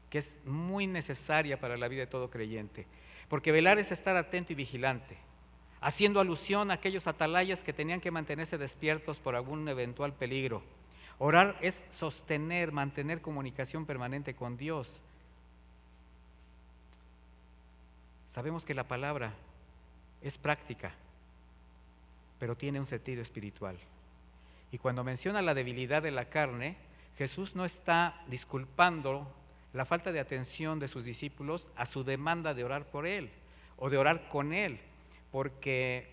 S2: que es muy necesaria para la vida de todo creyente. Porque velar es estar atento y vigilante, haciendo alusión a aquellos atalayas que tenían que mantenerse despiertos por algún eventual peligro. Orar es sostener, mantener comunicación permanente con Dios. Sabemos que la palabra es práctica, pero tiene un sentido espiritual. Y cuando menciona la debilidad de la carne, Jesús no está disculpando la falta de atención de sus discípulos a su demanda de orar por Él o de orar con Él, porque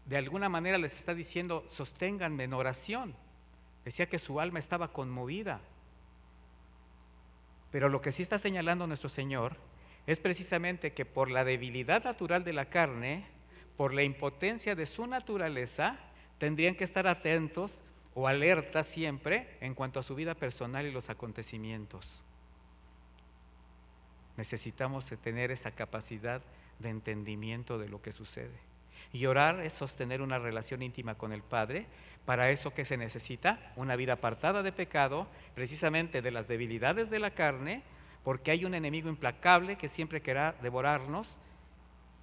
S2: de alguna manera les está diciendo, sosténganme en oración. Decía que su alma estaba conmovida. Pero lo que sí está señalando nuestro Señor es precisamente que por la debilidad natural de la carne, por la impotencia de su naturaleza, tendrían que estar atentos o alertas siempre en cuanto a su vida personal y los acontecimientos. Necesitamos tener esa capacidad de entendimiento de lo que sucede. Y orar es sostener una relación íntima con el Padre. Para eso, ¿qué se necesita? Una vida apartada de pecado, precisamente de las debilidades de la carne, porque hay un enemigo implacable que siempre querrá devorarnos.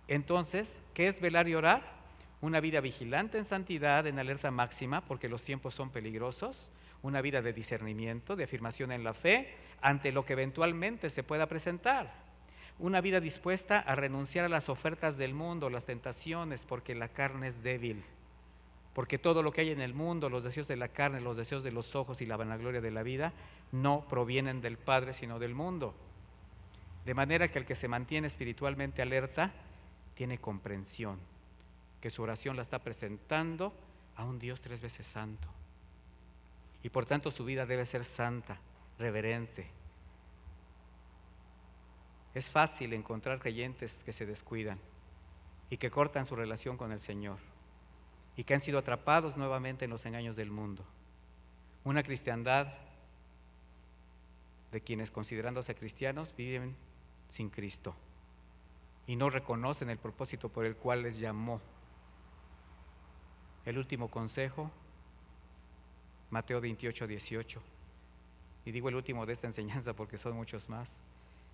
S2: Entonces, ¿qué es velar y orar? Una vida vigilante en santidad, en alerta máxima, porque los tiempos son peligrosos. Una vida de discernimiento, de afirmación en la fe, ante lo que eventualmente se pueda presentar. Una vida dispuesta a renunciar a las ofertas del mundo, las tentaciones, porque la carne es débil. Porque todo lo que hay en el mundo, los deseos de la carne, los deseos de los ojos y la vanagloria de la vida, no provienen del Padre, sino del mundo. De manera que el que se mantiene espiritualmente alerta, tiene comprensión, que su oración la está presentando a un Dios 3 veces santo. Y por tanto su vida debe ser santa, reverente. Es fácil encontrar creyentes que se descuidan y que cortan su relación con el Señor y que han sido atrapados nuevamente en los engaños del mundo. Una cristiandad de quienes, considerándose cristianos, viven sin Cristo y no reconocen el propósito por el cual les llamó. El último consejo, Mateo 28:18. Y digo el último de esta enseñanza porque son muchos más.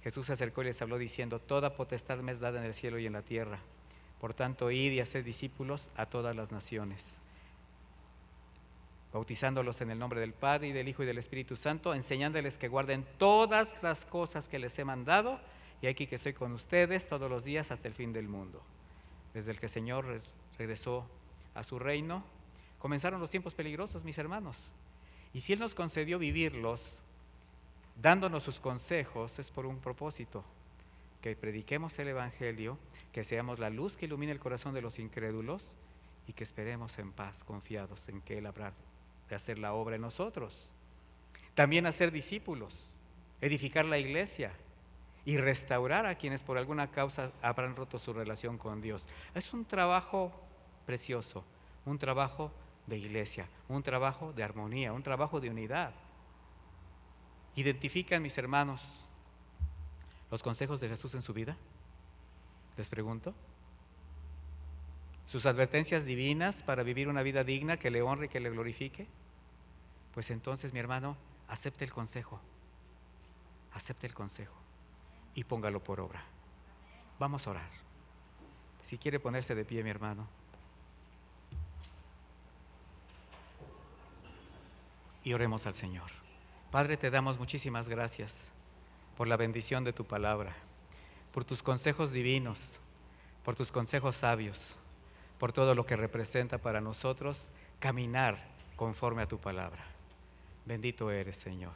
S2: Jesús se acercó y les habló diciendo, toda potestad me es dada en el cielo y en la tierra. Por tanto, id y haced discípulos a todas las naciones, bautizándolos en el nombre del Padre y del Hijo y del Espíritu Santo, enseñándoles que guarden todas las cosas que les he mandado, y aquí que estoy con ustedes todos los días hasta el fin del mundo. Desde el que el Señor regresó a su reino, comenzaron los tiempos peligrosos, mis hermanos. Y si Él nos concedió vivirlos, dándonos sus consejos, es por un propósito, que prediquemos el Evangelio, que seamos la luz que ilumine el corazón de los incrédulos y que esperemos en paz, confiados en que Él habrá de hacer la obra en nosotros. También hacer discípulos, edificar la iglesia y restaurar a quienes por alguna causa habrán roto su relación con Dios. Es un trabajo precioso, un trabajo de iglesia, un trabajo de armonía, un trabajo de unidad. ¿Identifican, mis hermanos, los consejos de Jesús en su vida? Les pregunto. ¿Sus advertencias divinas para vivir una vida digna que le honre y que le glorifique? Pues entonces, mi hermano, acepte el consejo. Acepte el consejo. y póngalo por obra. Vamos a orar. Si quiere ponerse de pie, mi hermano. Y oremos al Señor. Padre, te damos muchísimas gracias por la bendición de tu palabra, por tus consejos divinos, por tus consejos sabios, por todo lo que representa para nosotros caminar conforme a tu palabra. Bendito eres, Señor.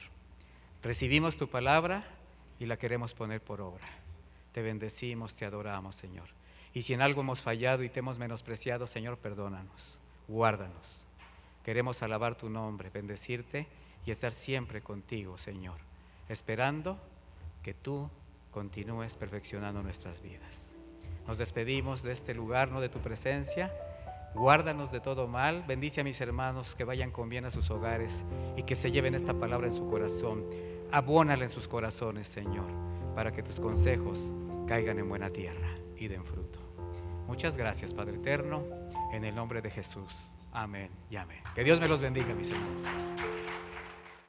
S2: Recibimos tu palabra y la queremos poner por obra. Te bendecimos, te adoramos, Señor. Y si en algo hemos fallado y te hemos menospreciado, Señor, perdónanos, guárdanos. Queremos alabar tu nombre, bendecirte y estar siempre contigo, Señor, esperando que tú continúes perfeccionando nuestras vidas. Nos despedimos de este lugar, no de tu presencia. Guárdanos de todo mal. Bendice a mis hermanos que vayan con bien a sus hogares y que se lleven esta palabra en su corazón. Abónala en sus corazones, Señor, para que tus consejos caigan en buena tierra y den fruto. Muchas gracias, Padre eterno, en el nombre de Jesús. Amén y amén. Que Dios me los bendiga, mis hermanos.